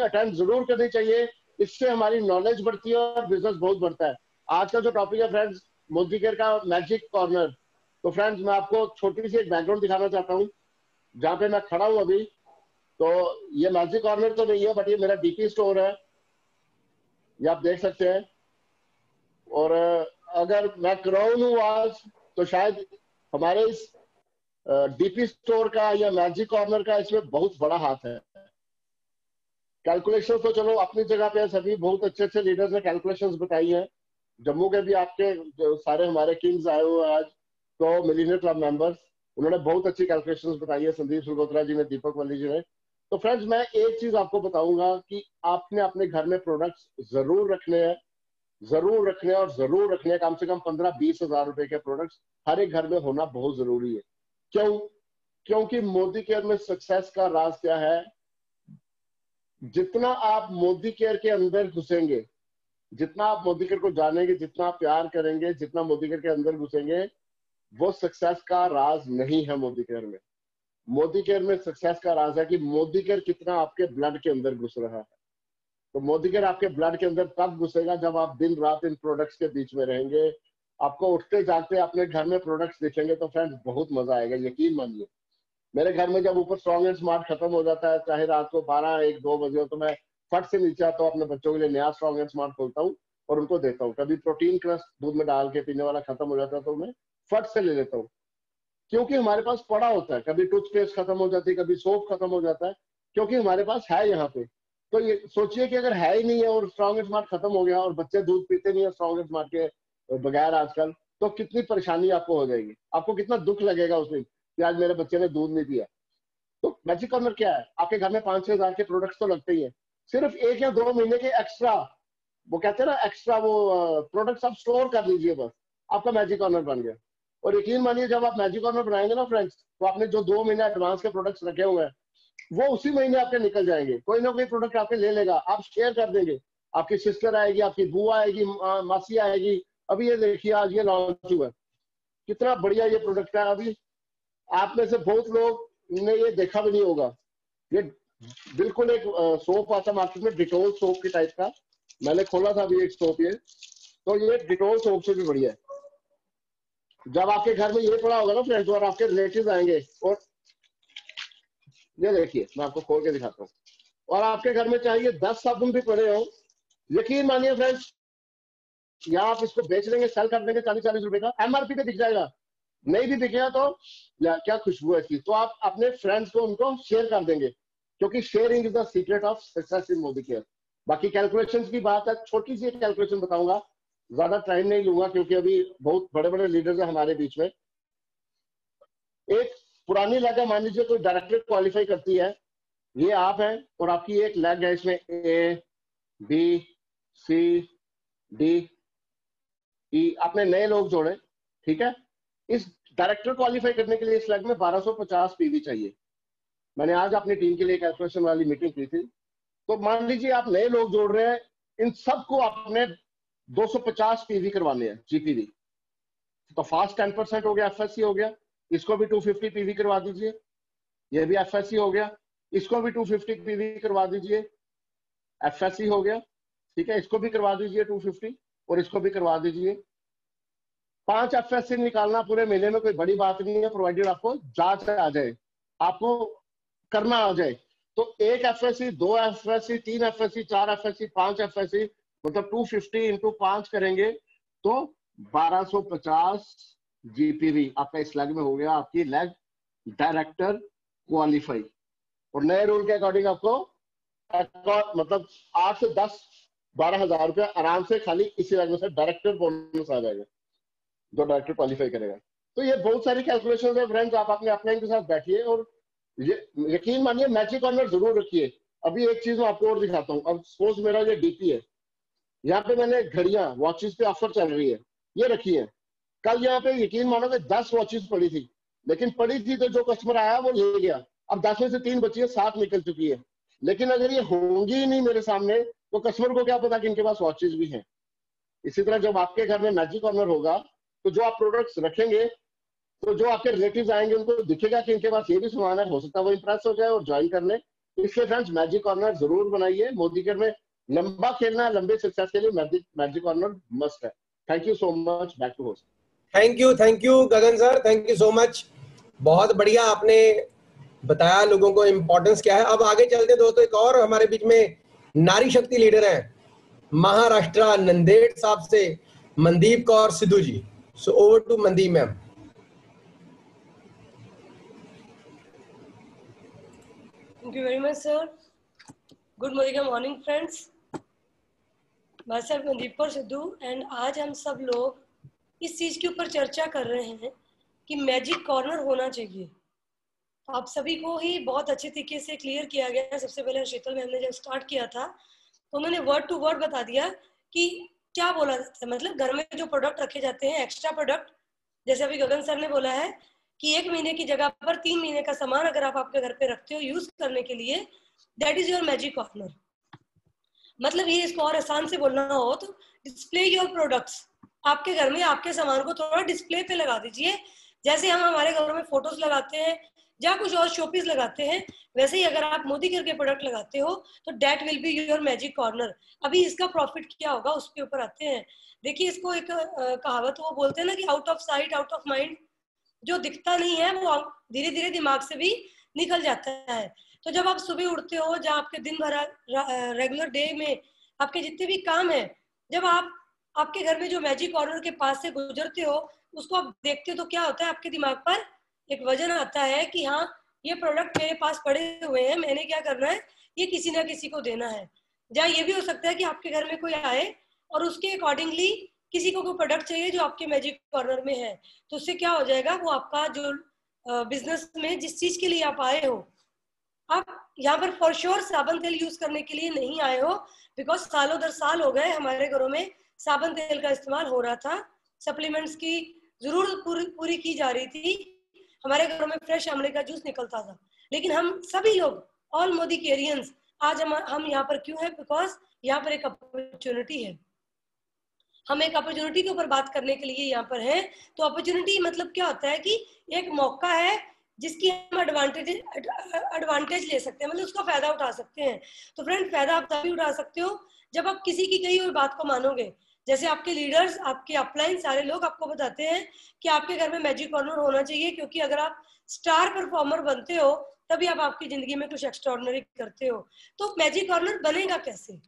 अटेंड जरूर करनी चाहिए, इससे हमारी नॉलेज बढ़ती है और बिजनेस बहुत बढ़ता है। आज का जो टॉपिक है फ्रेंड्स, मोदी केयर का मैजिक कॉर्नर। तो फ्रेंड्स मैं आपको छोटी सी एक बैकग्राउंड दिखाना चाहता हूँ जहाँ पे मैं खड़ा हूँ अभी। तो ये मैजिक कॉर्नर तो नहीं है बट ये मेरा डीपी स्टोर है, ये आप देख सकते हैं। और अगर मैं क्राउन हूँ आज तो शायद हमारे इस डीपी स्टोर का या मैजिक कॉर्नर का इसमें बहुत बड़ा हाथ है। कैलकुलेशन तो चलो अपनी जगह पे सभी बहुत अच्छे अच्छे लीडर्स ने कैलकुलेशंस बताई हैं। जम्मू के भी आपके जो सारे हमारे किंग्स आए हुए आज, तो मिलियनेयर क्लब मेंबर्स, उन्होंने बहुत अच्छी कैलकुलेशंस बताई है, संदीप सलगोत्रा जी ने, दीपक वली जी ने। तो फ्रेंड्स मैं एक चीज आपको बताऊंगा कि आपने अपने घर में प्रोडक्ट्स जरूर रखने हैं और जरूर रखने हैं। कम से कम 15-20 हजार रुपए के प्रोडक्ट्स हर एक घर में होना बहुत जरूरी है। क्यों? क्योंकि मोदी केयर में सक्सेस का राज क्या है, जितना आप मोदी केयर के अंदर घुसेंगे, जितना आप मोदी केयर को जानेंगे, जितना आप प्यार करेंगे, जितना मोदी केयर के अंदर घुसेंगे, वो सक्सेस का राज नहीं है मोदी केयर में। मोदी केयर में सक्सेस का राज है कि मोदी केयर कितना आपके ब्लड के अंदर घुस रहा है। तो मोदी केयर आपके ब्लड के अंदर तब घुसेगा जब आप दिन रात इन प्रोडक्ट्स के बीच में रहेंगे। आपको उठते जागते अपने घर में प्रोडक्ट्स दिखेंगे तो फ्रेंड्स बहुत मजा आएगा, यकीन मानिए। मेरे घर में जब ऊपर स्ट्रॉन्ग एंड स्मार्ट खत्म हो जाता है, चाहे रात को 12, 1, 2 बजे हो, तो मैं फट से नीचे आता हूँ, अपने बच्चों के लिए नया स्ट्रॉन्ग एंड स्मार्ट खोलता हूँ और उनको देता हूँ। कभी प्रोटीन क्रश दूध में डाल के पीने वाला खत्म हो जाता है तो मैं फट से ले लेता हूँ, क्योंकि हमारे पास पड़ा होता है। कभी टूथपेस्ट खत्म हो जाती है, कभी सोप खत्म हो जाता है, क्योंकि हमारे पास है यहाँ पे। तो ये सोचिए कि अगर है ही नहीं है और स्ट्रॉन्ग एंड स्मार्ट खत्म हो गया और बच्चे दूध पीते नहीं है स्ट्रॉन्ग एंड स्मार्ट के बगैर आजकल, तो कितनी परेशानी आपको हो जाएगी, आपको कितना दुख लगेगा उस दिन कि आज मेरे बच्चे ने दूध नहीं पिया। तो मैजिक कॉर्नर क्या है, आपके घर में 5-6 हज़ार के प्रोडक्ट्स तो लगते ही है, सिर्फ 1 या 2 महीने के एक्स्ट्रा, वो कहते हैं ना एक्स्ट्रा, वो प्रोडक्ट्स आप स्टोर कर लीजिए, बस आपका मैजिक कॉर्नर बन गया। और यकीन मानिए जब आप मैजिक कॉर्नर बनाएंगे ना फ्रेंड्स, तो आपने जो 2 महीने एडवांस के प्रोडक्ट्स रखे हुए हैं वो उसी महीने आपके निकल जाएंगे। कोई ना कोई प्रोडक्ट आपके ले लेगा, आप शेयर कर देंगे, आपकी सिस्टर आएगी, आपकी बुआ आएगी, मासी आएगी। अभी ये देखिए आज ये लॉन्च हुआ है, कितना बढ़िया ये प्रोडक्ट है। अभी आप में से बहुत लोग ने ये देखा भी नहीं होगा, ये बिल्कुल एक सोप आता मार्केट में, डिटोल सोप की टाइप का। मैंने खोला था अभी एक सोप, ये तो ये डिटोल सोप से भी बढ़िया है। जब आपके घर में ये पड़ा होगा ना फ्रेंड्स, और आपके रिलेटिव आएंगे, और ये देखिए मैं आपको खोल के दिखाता हूँ, और आपके घर में चाहिए 10 साबुन भी पड़े हो, यकीन मानिए फ्रेंड्स, या आप इसको बेच लेंगे, सेल कर देंगे 40-40 रुपए का, MRP पे दिख जाएगा। नहीं भी दिखेगा तो क्या खुशबू है इसकी, तो आप अपने फ्रेंड्स को उनको शेयर कर देंगे, क्योंकि sharing is the secret of success in Modi care. बाकी कैलकुलेशंस की बात है, छोटी सी कैलकुलेशन बताऊंगा, ज्यादा टाइम नहीं लूंगा क्योंकि अभी बहुत बड़े बड़े लीडर्स हैं हमारे बीच में। एक पुरानी लेग है, मान लीजिए कोई डायरेक्टर क्वालिफाई करती है, ये आप हैं और आपकी एक लेग है, इसमें A, B, C, D, E, आपने नए लोग जोड़े, ठीक है। इस डायरेक्टर क्वालिफाई करने के लिए इस लेग में 1250 PV चाहिए। मैंने आज अपनी टीम के लिए कैलकुलेशन वाली मीटिंग की थी, तो मान लीजिए आप नए लोग जोड़ रहे हैं, इन सबको आपने 250 PV करवाने हैं, GPV। तो फास्ट 10% हो गया, FSC हो गया, इसको भी 250 PV करवा दीजिए, ये भी FSC हो गया, इसको भी 250 PV करवा दीजिए, FSC हो गया, ठीक है, इसको भी करवा दीजिए 250 और इसको भी करवा दीजिए। 5 FSC निकालना पूरे महीने में कोई बड़ी बात नहीं है, प्रोवाइडेड आपको जांच आ जाए, आपको करना आ जाए। तो 1 FSC, 2 FSC, 3 FSC, 4 FSC, 5 FSC, मतलब 250 इंटू 5 करेंगे तो 1250 GPV आपका इस लेग में हो गया, आपकी लेग डायरेक्टर क्वालिफाई। और नए रूल के अकॉर्डिंग आपको मतलब 8 से 10-12 हज़ार रुपया आराम से खाली इसी लेग में से डायरेक्टर बोनस आ जाएगा जो डायरेक्टर क्वालिफाई करेगा। तो ये बहुत सारी कैलकुलेशन है फ्रेंड्स, आप अपने अपने के साथ बैठिए और यकीन मानिए मैजिक कॉर्नर जरूर रखिए। अभी एक चीज मैं आपको और दिखाता हूँ। अब सपोज मेरा ये DP है, यहाँ पे मैंने घड़ियां वॉचेस पे ऑफर चल रही है, ये रखी है। कल यहाँ पे यकीन मानोगे 10 वॉचेस पड़ी थी, लेकिन पड़ी थी तो जो कस्टमर आया वो ले गया। अब 10 में से 3 बची है, 7 निकल चुकी है। लेकिन अगर ये होंगी ही नहीं मेरे सामने तो कस्टमर को क्या पता कि इनके पास वॉचेस भी हैं। इसी तरह जब आपके घर में मैजिक कॉर्नर होगा तो जो आप प्रोडक्ट्स रखेंगे तो जो आपके रिलेटिव्स आएंगे उनको दिखेगा कि इनके पास ये भी सामान है, हो सकता है वो इंप्रेस हो जाए और ज्वाइन कर ले। इसलिए फ्रेंड्स मैजिक कॉर्नर जरूर बनाइए। मोदी केयर में लंबा खेलना है, लंबे सक्सेस के लिए मैजिक कॉर्नर मस्ट है। Thank you so much. Back to host. Thank you Gagan sir, thank you so much. बहुत बढ़िया आपने बताया लोगों को इम्पोर्टेंस क्या है। अब आगे चलते दोस्तों, एक और हमारे बीच में नारी शक्ति लीडर है महाराष्ट्र नंदेड़ साहब से Mandeep Kaur Sidhu ji. So over to Mandeep ma'am. Thank you very much, sir. Good morning, friends. Myself Mandeep Kaur Sidhu and आज हम सब लोग इस चीज के ऊपर चर्चा कर रहे हैं कि मैजिक कॉर्नर होना चाहिए। आप सभी को ही बहुत अच्छे तरीके से क्लियर किया गया है। सबसे पहले शीतल मैम ने जब स्टार्ट किया था तो उन्होंने वर्ड टू वर्ड बता दिया कि क्या बोला जाता है। मतलब घर में जो प्रोडक्ट रखे जाते हैं, एक्स्ट्रा प्रोडक्ट, जैसे अभी गगन सर ने बोला है कि 1 महीने की जगह पर 3 महीने का सामान अगर आप आपके घर पे रखते हो यूज करने के लिए, that is your magic corner. मतलब ये इसको और आसान से बोलना हो तो डिस्प्ले योर प्रोडक्ट्स। आपके घर में आपके सामान को थोड़ा डिस्प्ले पे लगा दीजिए। जैसे हम हमारे घरों में फोटोज लगाते हैं जहाँ कुछ और शोपीस लगाते हैं, वैसे ही अगर आप मोदी केयर के प्रोडक्ट लगाते हो तो that will be your magic corner. अभी इसका प्रॉफिट क्या होगा उसके ऊपर आते हैं। देखिए, इसको एक कहावत वो बोलते हैं ना कि out of sight out of mind, जो दिखता नहीं है वो धीरे धीरे दिमाग से भी निकल जाता है। तो जब आप सुबह उठते हो, जब आपके दिन भर रेगुलर डे में आपके जितने भी काम है, जब आप आपके घर में जो मैजिक कॉर्नर के पास से गुजरते हो, उसको आप देखते हो तो क्या होता है, आपके दिमाग पर एक वजन आता है कि हाँ ये प्रोडक्ट मेरे पास पड़े हुए हैं, मैंने क्या करना है, ये किसी ना किसी को देना है। जहाँ ये भी हो सकता है कि आपके घर में कोई आए और उसके अकॉर्डिंगली किसी को कोई प्रोडक्ट चाहिए जो आपके मैजिक कॉर्नर में है, तो उससे क्या हो जाएगा, वो आपका जो बिजनेस में जिस चीज के लिए आप आए हो, आप यहाँ पर फॉर श्योर साबुन तेल यूज करने के लिए नहीं आए हो, बिकॉज सालों दर साल हो गए हमारे घरों में साबुन तेल का इस्तेमाल हो रहा था, सप्लीमेंट्स की जरूरत पूरी की जा रही थी, हमारे घरों में फ्रेश आंवले का जूस निकलता था। लेकिन हम सभी लोग, ऑल मोदी केरियंस, आज हम यहाँ पर क्यों है, बिकॉज यहाँ पर एक अपॉर्चुनिटी है। हम एक अपॉर्चुनिटी के ऊपर बात करने के लिए यहाँ पर हैं। तो अपॉर्चुनिटी मतलब क्या होता है कि एक मौका है जिसकी हम एडवांटेज ले सकते हैं, मतलब उसका फायदा उठा सकते हैं। तो फ्रेंड, फायदा आप तभी उठा सकते हो जब आप किसी की कही हुई बात को मानोगे। जैसे आपके लीडर्स, आपके अपलाइन सारे लोग आपको बताते हैं कि आपके घर में मैजिक कॉर्नर होना चाहिए, क्योंकि अगर आप स्टार परफॉर्मर बनते हो तभी आप आपकी जिंदगी में कुछ एक्स्ट्राऑर्डिनरी करते हो। तो मैजिक कॉर्नर बनेगा कैसे?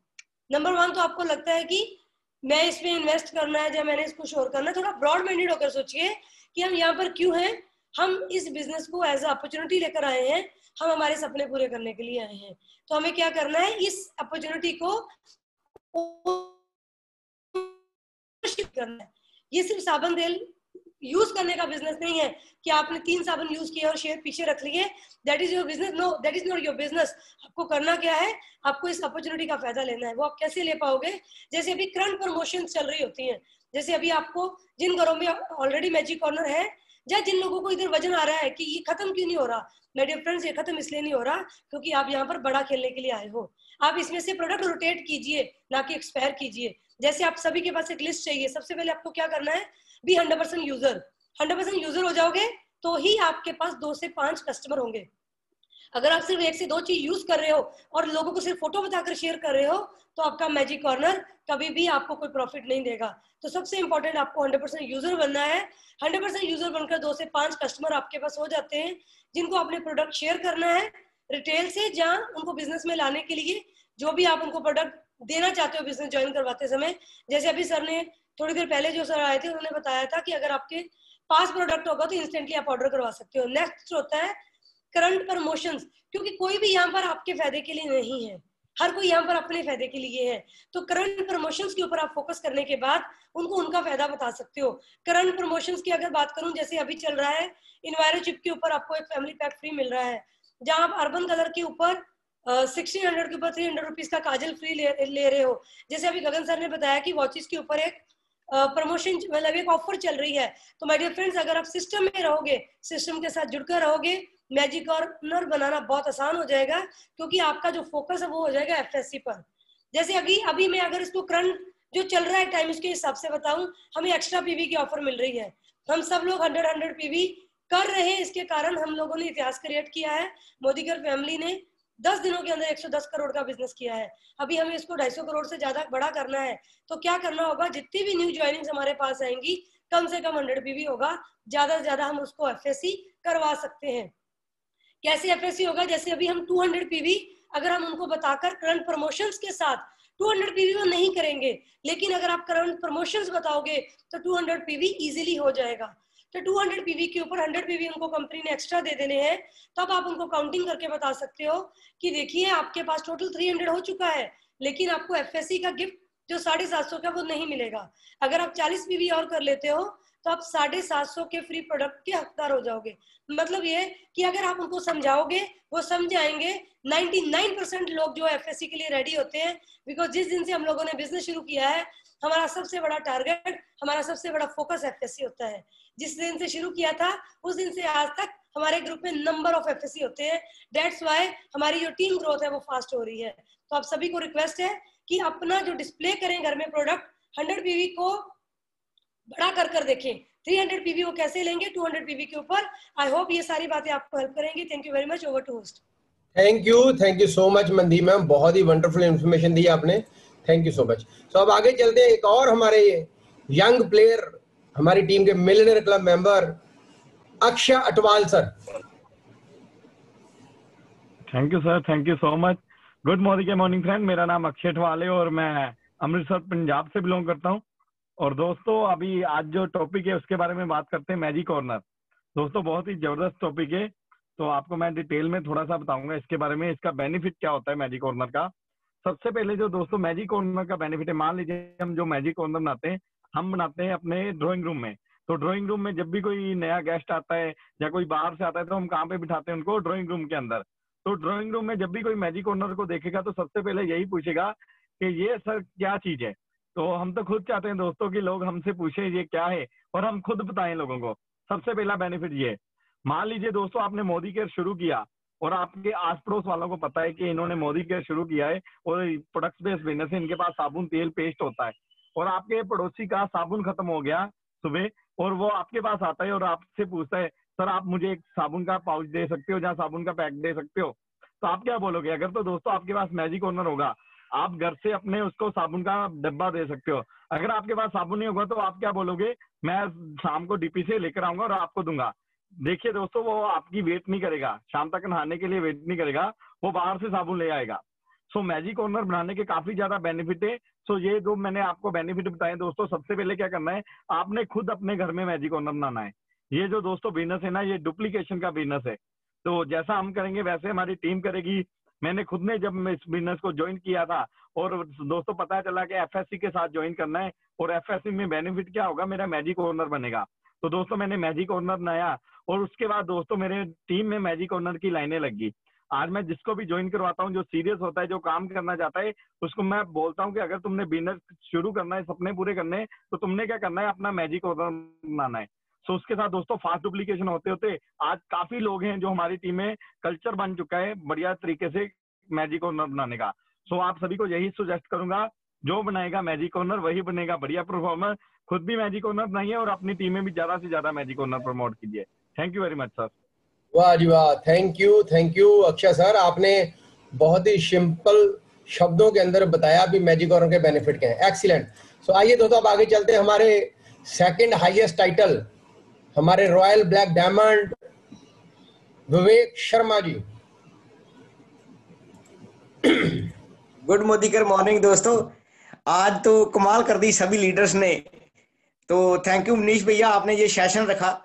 नंबर 1 तो आपको लगता है कि मैं इसमें इन्वेस्ट करना है या मैंने इसको शोर करना है। थोड़ा ब्रॉड माइंडेड होकर सोचिए कि हम यहाँ पर क्यों हैं। हम इस बिजनेस को एज अपॉर्चुनिटी लेकर आए हैं, हम हमारे सपने पूरे करने के लिए आए हैं। तो हमें क्या करना है, इस अपॉर्चुनिटी को करना है। ये सिर्फ साबुन तेल यूज करने का बिजनेस नहीं है कि आपने 3 साबुन यूज किए और शेयर पीछे रख लिए, that is your business. No, that is not your business. आपको करना क्या है, आपको इस अपॉर्चुनिटी का फायदा लेना है। वो आप कैसे ले पाओगे? जैसे अभी करंट प्रमोशन चल रही होती हैं, जैसे अभी आपको जिन घरों में ऑलरेडी मैजिक कॉर्नर है, या जिन लोगों को इधर वजन आ रहा है कि ये खत्म क्यों नहीं हो रहा, मेरे डियर फ्रेंड्स, ये खत्म इसलिए नहीं हो रहा क्योंकि आप यहाँ पर बड़ा खेलने के लिए आए हो। आप इसमें से प्रोडक्ट रोटेट कीजिए, ना कि एक्सपायर कीजिए। जैसे आप सभी के पास एक लिस्ट चाहिए, सबसे पहले आपको क्या करना है, बी 100% यूजर। 100% यूजर हो जाओगे तो ही आपके पास 2 से 5 कस्टमर होंगे। अगर आप सिर्फ 1 से 2 चीज यूज कर रहे हो और लोगों को सिर्फ फोटो बताकर शेयर कर रहे हो, तो आपका मैजिक कॉर्नर कभी भी आपको कोई प्रॉफिट नहीं देगा। तो सबसे इंपॉर्टेंट, आपको 100% यूजर बनना है। 100% यूजर बनकर 2 से 5 कस्टमर आपके पास हो जाते हैं, जिनको अपने प्रोडक्ट शेयर करना है रिटेल से, जहां उनको बिजनेस में लाने के लिए जो भी आप उनको प्रोडक्ट देना चाहते हो बिजनेस ज्वाइन करवाते समय। जैसे अभी सर ने थोड़ी देर पहले जो सर आए थे, उन्होंने बताया था कि अगर आपके पास प्रोडक्ट होगा तो इंस्टेंटली आप ऑर्डर करवा सकते हो। नेक्स्ट होता है करंट प्रमोशंस, क्योंकि कोई भी यहाँ पर आपके फायदे के लिए नहीं है, हर कोई यहाँ पर अपने फायदे के लिए है। तो करंट प्रमोशंस के ऊपर आप फोकस करने के बाद उनको उनका फायदा बता सकते हो। करंट प्रमोशंस की अगर बात करूं, जैसे अभी चल रहा है इन्वायरो चिप के ऊपर आपको एक फैमिली पैक फ्री मिल रहा है, जहां आप अर्बन कलर के ऊपर 1600 के ऊपर 300 रुपीज का काजल फ्री ले रहे हो। जैसे अभी गगन सर ने बताया कि वॉचेस के ऊपर एक प्रमोशन, मतलब एक ऑफर चल रही है। तो माय डियर फ्रेंड्स, अगर आप सिस्टम में रहोगे, सिस्टम के साथ जुड़कर रहोगे, मैजिक कॉर्नर बनाना बहुत आसान हो जाएगा, क्योंकि आपका जो फोकस है वो हो जाएगा एफएससी पर। जैसे अभी मैं अगर इसको करंट जो चल रहा है टाइम, इसके हिसाब से बताऊं, हमें एक्स्ट्रा पीवी की ऑफर मिल रही है। हम सब लोग 100 पीवी कर रहे हैं। इसके कारण हम लोगों ने इतिहास क्रिएट किया है। मोदी केयर फैमिली ने 10 दिनों के अंदर 110 करोड़ का बिजनेस किया है। अभी हमें इसको 250 करोड़ से ज्यादा बड़ा करना है। तो क्या करना होगा, जितनी भी न्यू ज्वाइनिंग्स हमारे पास आएंगी, कम से कम 100 पीवी होगा, ज्यादा से ज्यादा हम उसको एफएससी करवा सकते हैं। कैसे एफएससी होगा, जैसे अभी हम 200 पीवी अगर हम उनको बताकर करंट प्रमोशंस के साथ 200 पीवी वो नहीं करेंगे, लेकिन अगर आप करंट प्रमोशंस बताओगे तो 200 पीवी इजीली हो जाएगा। तो 200 पीवी के ऊपर 100 पीवी उनको कंपनी ने एक्स्ट्रा दे देने हैं। तब आप उनको काउंटिंग करके बता सकते हो कि देखिए आपके पास टोटल 300 हो चुका है, लेकिन आपको एफएससी का गिफ्ट जो 750 का वो नहीं मिलेगा। अगर आप 40 पीवी और कर लेते हो तो आप 750 के फ्री प्रोडक्ट के हकदार हो जाओगे। मतलब ये कि अगर आप उनको समझाओगे वो समझ आएंगे। 99% लोग जो एफएससी के लिए रेडी होते हैं, बिकॉज जिस दिन से हम लोगों ने बिजनेस शुरू किया है, हमारा सबसे बड़ा टारगेट, हमारा सबसे बड़ा फोकस एफएससी होता है। जिस दिन से शुरू किया था उस दिन से आज तक हमारे ग्रुप में नंबर ऑफ एफएससी होते हैं। दैट्स व्हाई हमारी जो टीम ग्रोथ है वो फास्ट हो रही है। तो आप सभी को रिक्वेस्ट है कि अपना जो डिस्प्ले करें घर में प्रोडक्ट, 100 पीवी को बड़ा कर देखें। 300 पीवी वो कैसे लेंगे 200 पीवी के ऊपर। आई होप ये सारी बातें आपको हेल्प करेंगी। Thank you very much. Over to host. Thank you so much Mandeep ma'am, बहुत ही वंडरफुल इंफॉर्मेशन दी आपने, thank you so much. So अब आगे चलते हैं, एक और हमारे यंग प्लेयर, हमारी टीम के millionaire club member Akshay Atwal sir. Thank you sir, thank you so much. Good morning friend, मेरा नाम अक्षय अटवाल है और मैं अमृतसर पंजाब से बिलोंग करता हूं। और दोस्तों अभी आज जो टॉपिक है उसके बारे में बात करते हैं, मैजिक कॉर्नर। दोस्तों बहुत ही जबरदस्त टॉपिक है, तो आपको मैं डिटेल में थोड़ा सा बताऊंगा इसके बारे में, इसका बेनिफिट क्या होता है मैजिक कॉर्नर का। सबसे पहले जो दोस्तों मैजिक कॉर्नर का बेनिफिट है, मान लीजिए हम जो मैजिक कॉर्नर बनाते हैं, हम बनाते हैं अपने ड्राइंग रूम में। तो ड्राइंग रूम में जब भी कोई नया गेस्ट आता है या कोई बाहर से आता है तो हम कहाँ पे बिठाते हैं उनको, ड्राइंग रूम के अंदर। तो ड्राइंग रूम में जब भी कोई मैजिक कॉर्नर को देखेगा तो सबसे पहले यही पूछेगा कि ये सर क्या चीज है। तो हम तो खुद चाहते हैं दोस्तों कि लोग हमसे पूछे ये क्या है और हम खुद बताएं लोगों को। सबसे पहला बेनिफिट ये है। मान लीजिए दोस्तों आपने मोदी केयर शुरू किया और आपके आस पड़ोस वालों को पता है कि इन्होंने मोदी केयर शुरू किया है और प्रोडक्ट्स बेस्ड बिजनेस है, इनके पास साबुन तेल पेस्ट होता है, और आपके पड़ोसी का साबुन खत्म हो गया सुबह और वो आपके पास आता है और आपसे पूछता है सर आप मुझे एक साबुन का पाउच दे सकते हो, जहाँ साबुन का पैक दे सकते हो, तो आप क्या बोलोगे? अगर तो दोस्तों आपके पास मैजिक कॉर्नर होगा, आप घर से अपने उसको साबुन का डब्बा दे सकते हो। अगर आपके पास साबुन नहीं होगा तो आप क्या बोलोगे? मैं शाम को डीपी से लेकर आऊंगा और आपको दूंगा। देखिए दोस्तों वो आपकी वेट नहीं करेगा, शाम तक नहाने के लिए वेट नहीं करेगा, वो बाहर से साबुन ले आएगा। सो मैजिक कॉर्नर बनाने के काफी ज्यादा बेनिफिट है। सो ये जो मैंने आपको बेनिफिट बताए दोस्तों, सबसे पहले क्या करना है, आपने खुद अपने घर में मैजिक कॉर्नर बनाना है। ये जो दोस्तों बिजनेस है ना, ये डुप्लीकेशन का बिजनेस है। तो जैसा हम करेंगे वैसे हमारी टीम करेगी। मैंने खुद ने जब मैं इस बिजनेस को ज्वाइन किया था और दोस्तों पता चला कि एफएससी के साथ ज्वाइन करना है और एफएससी में बेनिफिट क्या होगा, मेरा मैजिक कॉर्नर बनेगा। तो दोस्तों मैंने मैजिक कॉर्नर बनाया और उसके बाद दोस्तों मेरे टीम में मैजिक कॉर्नर की लाइनें लगी। आज मैं जिसको भी ज्वाइन करवाता हूँ, जो सीरियस होता है, जो काम करना चाहता है, उसको मैं बोलता हूँ कि अगर तुमने बिजनेस शुरू करना है, सपने पूरे करने हैं, तो तुमने क्या करना है, अपना मैजिक कॉर्नर बनाना है। सो उसके साथ दोस्तों फास्ट डुप्लीकेशन होते होते आज काफी लोग हैं जो हमारी टीम में कल्चर बन चुका है बढ़िया तरीके से मैजिक कॉर्नर बनाने का। सो आप सभी को यही सजेस्ट करूंगा, जो बनाएगा मैजिक कॉर्नर वही बनेगा बढ़िया परफॉर्मर। खुद भी मैजिक कॉर्नर बनाइए और अपनी टीम में भी ज्यादा से ज्यादा मैजिक कॉर्नर प्रमोट कीजिए। Thank you very much sir. वाह जी वाह, थैंक यू अक्षय सर, आपने बहुत ही सिंपल शब्दों के अंदर बताया भी मैजिक कॉर्नर के बेनिफिट क्या है। एक्सीलेंट। सो आइए दोस्तों अब आगे चलते हैं। हमारे सेकंड हाईएस्ट टाइटल, हमारे royal black diamond Vivek Sharma ji. Good Modikar morning दोस्तों, आज तो कमाल कर दी सभी लीडर्स ने। तो थैंक यू मनीष भैया, आपने ये सेशन रखा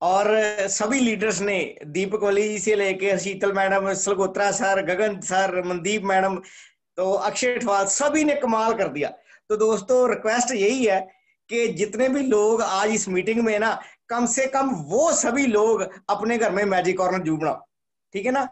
और सभी लीडर्स ने, दीपक वली जी से लेके शीतल मैडम, सलगोत्रा सर, गगन सर, मनदीप मैडम, तो अक्षय अटवाल, सभी ने कमाल कर दिया। तो दोस्तों रिक्वेस्ट यही है कि जितने भी लोग आज इस मीटिंग में ना, कम से कम वो सभी लोग अपने घर में मैजिक कॉर्नर जरूर बनाओ, ठीक है ना,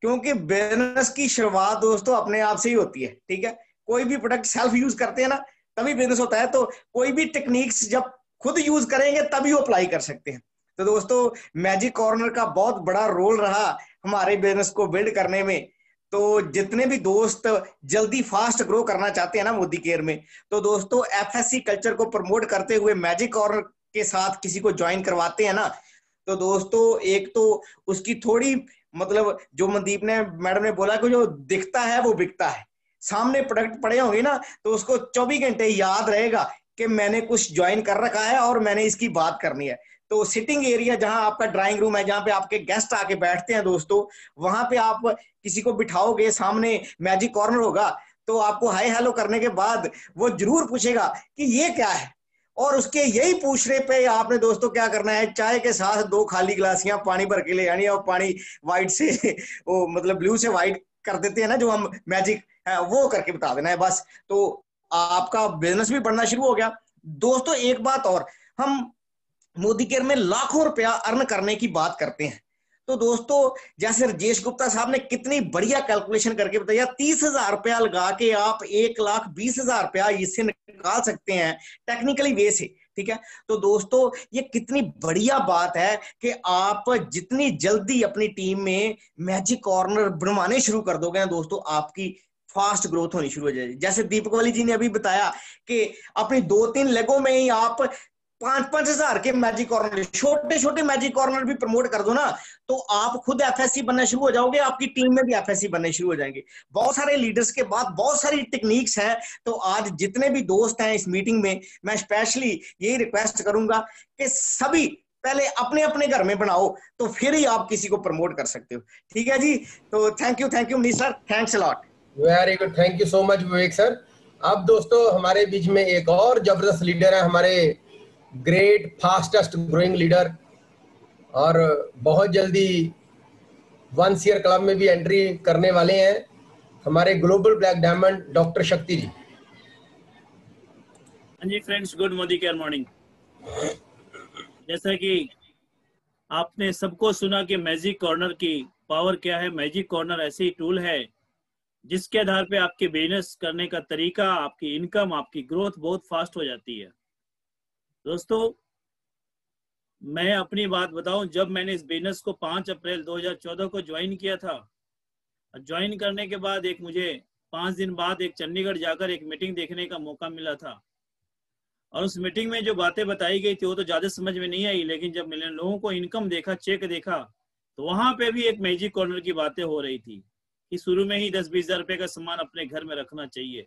क्योंकि बिजनेस की शुरुआत दोस्तों अपने आप से ही होती है। ठीक है, कोई भी प्रोडक्ट सेल्फ यूज करते हैं ना तभी बिजनेस होता है। तो कोई भी टेक्निक्स जब खुद यूज करेंगे तभी वो अप्लाई कर सकते हैं। तो दोस्तों मैजिक कॉर्नर का बहुत बड़ा रोल रहा हमारे बिजनेस को बिल्ड करने में। तो जितने भी दोस्त जल्दी फास्ट ग्रो करना चाहते हैं ना मोदी केयर में, तो दोस्तों एफएससी कल्चर को प्रमोट करते हुए मैजिक कॉर्नर के साथ किसी को ज्वाइन करवाते हैं ना, तो दोस्तों एक तो उसकी थोड़ी मतलब जो मनदीप ने मैडम ने बोला कि जो दिखता है वो बिकता है। सामने प्रोडक्ट पड़े होंगे ना तो उसको 24 घंटे याद रहेगा कि मैंने कुछ ज्वाइन कर रखा है और मैंने इसकी बात करनी है। तो सिटिंग एरिया जहां आपका ड्राइंग रूम है, जहां पे आपके गेस्ट आके बैठते हैं दोस्तों, वहां पे आप किसी को बिठाओगे, सामने मैजिक कॉर्नर होगा, तो आपको हाय हेलो करने के बाद वो जरूर पूछेगा कि ये क्या है, और उसके यही पूछने पे आपने दोस्तों क्या करना है, चाय के साथ 2 खाली गिलासियां पानी भर के ले आनी है और पानी व्हाइट से वो मतलब ब्लू से व्हाइट कर देते हैं ना जो हम मैजिक है, वो करके बता देना है बस। तो आपका बिजनेस भी बढ़ना शुरू हो गया। दोस्तों एक बात और, हम मोदी केयर में लाखों रुपया अर्न करने की बात करते हैं, तो दोस्तों जैसे राजेश गुप्ता साहब ने कितनी बढ़िया कैलकुलेशन करके बताया, 30,000 रुपया लगा के आप 1,20,000 रुपया इससे निकाल सकते हैं टेक्निकली वे से। ठीक है, तो दोस्तों ये कितनी बढ़िया बात है कि आप जितनी जल्दी अपनी टीम में मैजिक कॉर्नर बनवाने शुरू कर दोगे ना दोस्तों, आपकी फास्ट ग्रोथ होनी शुरू हो जाएगी। जैसे दीपक वाली जी ने अभी बताया कि अपनी 2-3 लेगों में ही आप 5-5 हजार के मैजिक कॉर्नर, छोटे छोटे मैजिक कॉर्नर भी प्रमोट कर दो ना, तो आप खुद एफएससी बनना शुरू हो जाओगे, आपकी टीम में भी एफएससी बनने शुरू हो जाएंगे। बहुत सारे लीडर्स के बाद बहुत सारी टेक्निक्स है। तो आज जितने भी दोस्त हैं इस मीटिंग में, मैं स्पेशली यही रिक्वेस्ट करूंगा कि सभी पहले अपने अपने घर में बनाओ, तो फिर ही आप किसी को प्रमोट कर सकते हो। ठीक है जी, तो thank you Manish sir, thanks a lot. Very good, thank you so much Vivek sir. अब दोस्तों हमारे बीच में एक और जबरदस्त लीडर है, हमारे ग्रेट फास्टेस्ट ग्रोइंग लीडर, और बहुत जल्दी वंस ईयर क्लब में भी एंट्री करने वाले हैं, हमारे global black diamond doctor Shakti ji. हाँ जी फ्रेंड्स, गुड मोदी केयर मॉर्निंग। जैसा कि आपने सबको सुना कि मैजिक कॉर्नर की पावर क्या है। मैजिक कॉर्नर ऐसी टूल है जिसके आधार पे आपके बिजनेस करने का तरीका, आपकी इनकम, आपकी ग्रोथ बहुत फास्ट हो जाती है। दोस्तों मैं अपनी बात बताऊं, जब मैंने इस बिजनेस को 5 अप्रैल 2014 को ज्वाइन किया था, ज्वाइन करने के बाद एक मुझे 5 दिन बाद एक चंडीगढ़ जाकर एक मीटिंग देखने का मौका मिला था, और उस मीटिंग में जो बातें बताई गई थी वो तो ज्यादा समझ में नहीं आई, लेकिन जब मैंने लोगों को इनकम देखा, चेक देखा, तो वहां पे भी एक मैजिक कॉर्नर की बातें हो रही थी कि शुरू में ही 10-20 हजार रुपए का सामान अपने घर में रखना चाहिए।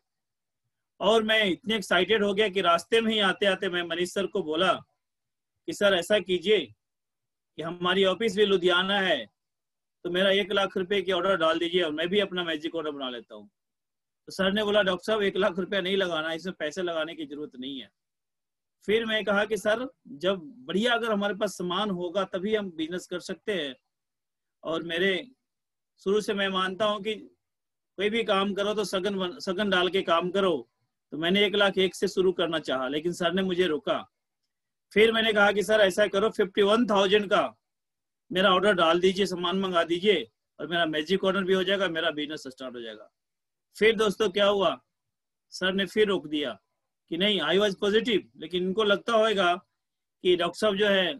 और मैं इतने एक्साइटेड हो गया कि रास्ते में ही आते आते मैं मनीष सर को बोला कि सर ऐसा कीजिए कि हमारी ऑफिस भी लुधियाना है, तो मेरा 1 लाख रुपए की ऑर्डर डाल दीजिए और मैं भी अपना मैजिक ऑर्डर बना लेता हूँ। तो सर ने बोला डॉक्टर साहब 1 लाख रुपया नहीं लगाना, इसमें पैसे लगाने की जरूरत नहीं है। फिर मैं कहा कि सर जब बढ़िया अगर हमारे पास सामान होगा तभी हम बिजनेस कर सकते हैं, और मेरे शुरू से मैं मानता हूं कि कोई भी काम करो तो सगन डाल के काम करो। तो मैंने 1 लाख 1 से शुरू करना चाहा, लेकिन सर ने मुझे रोका। फिर मैंने कहा कि सर ऐसा करो 51,000 का मेरा ऑर्डर डाल दीजिए, सामान मंगा दीजिए और मेरा मैजिक कॉर्नर भी हो जाएगा, मेरा बिजनेस स्टार्ट हो जाएगा। फिर दोस्तों क्या हुआ, सर ने फिर रोक दिया कि नहीं, आई वॉज पॉजिटिव, लेकिन इनको लगता होगा कि डॉक्टर साहब जो है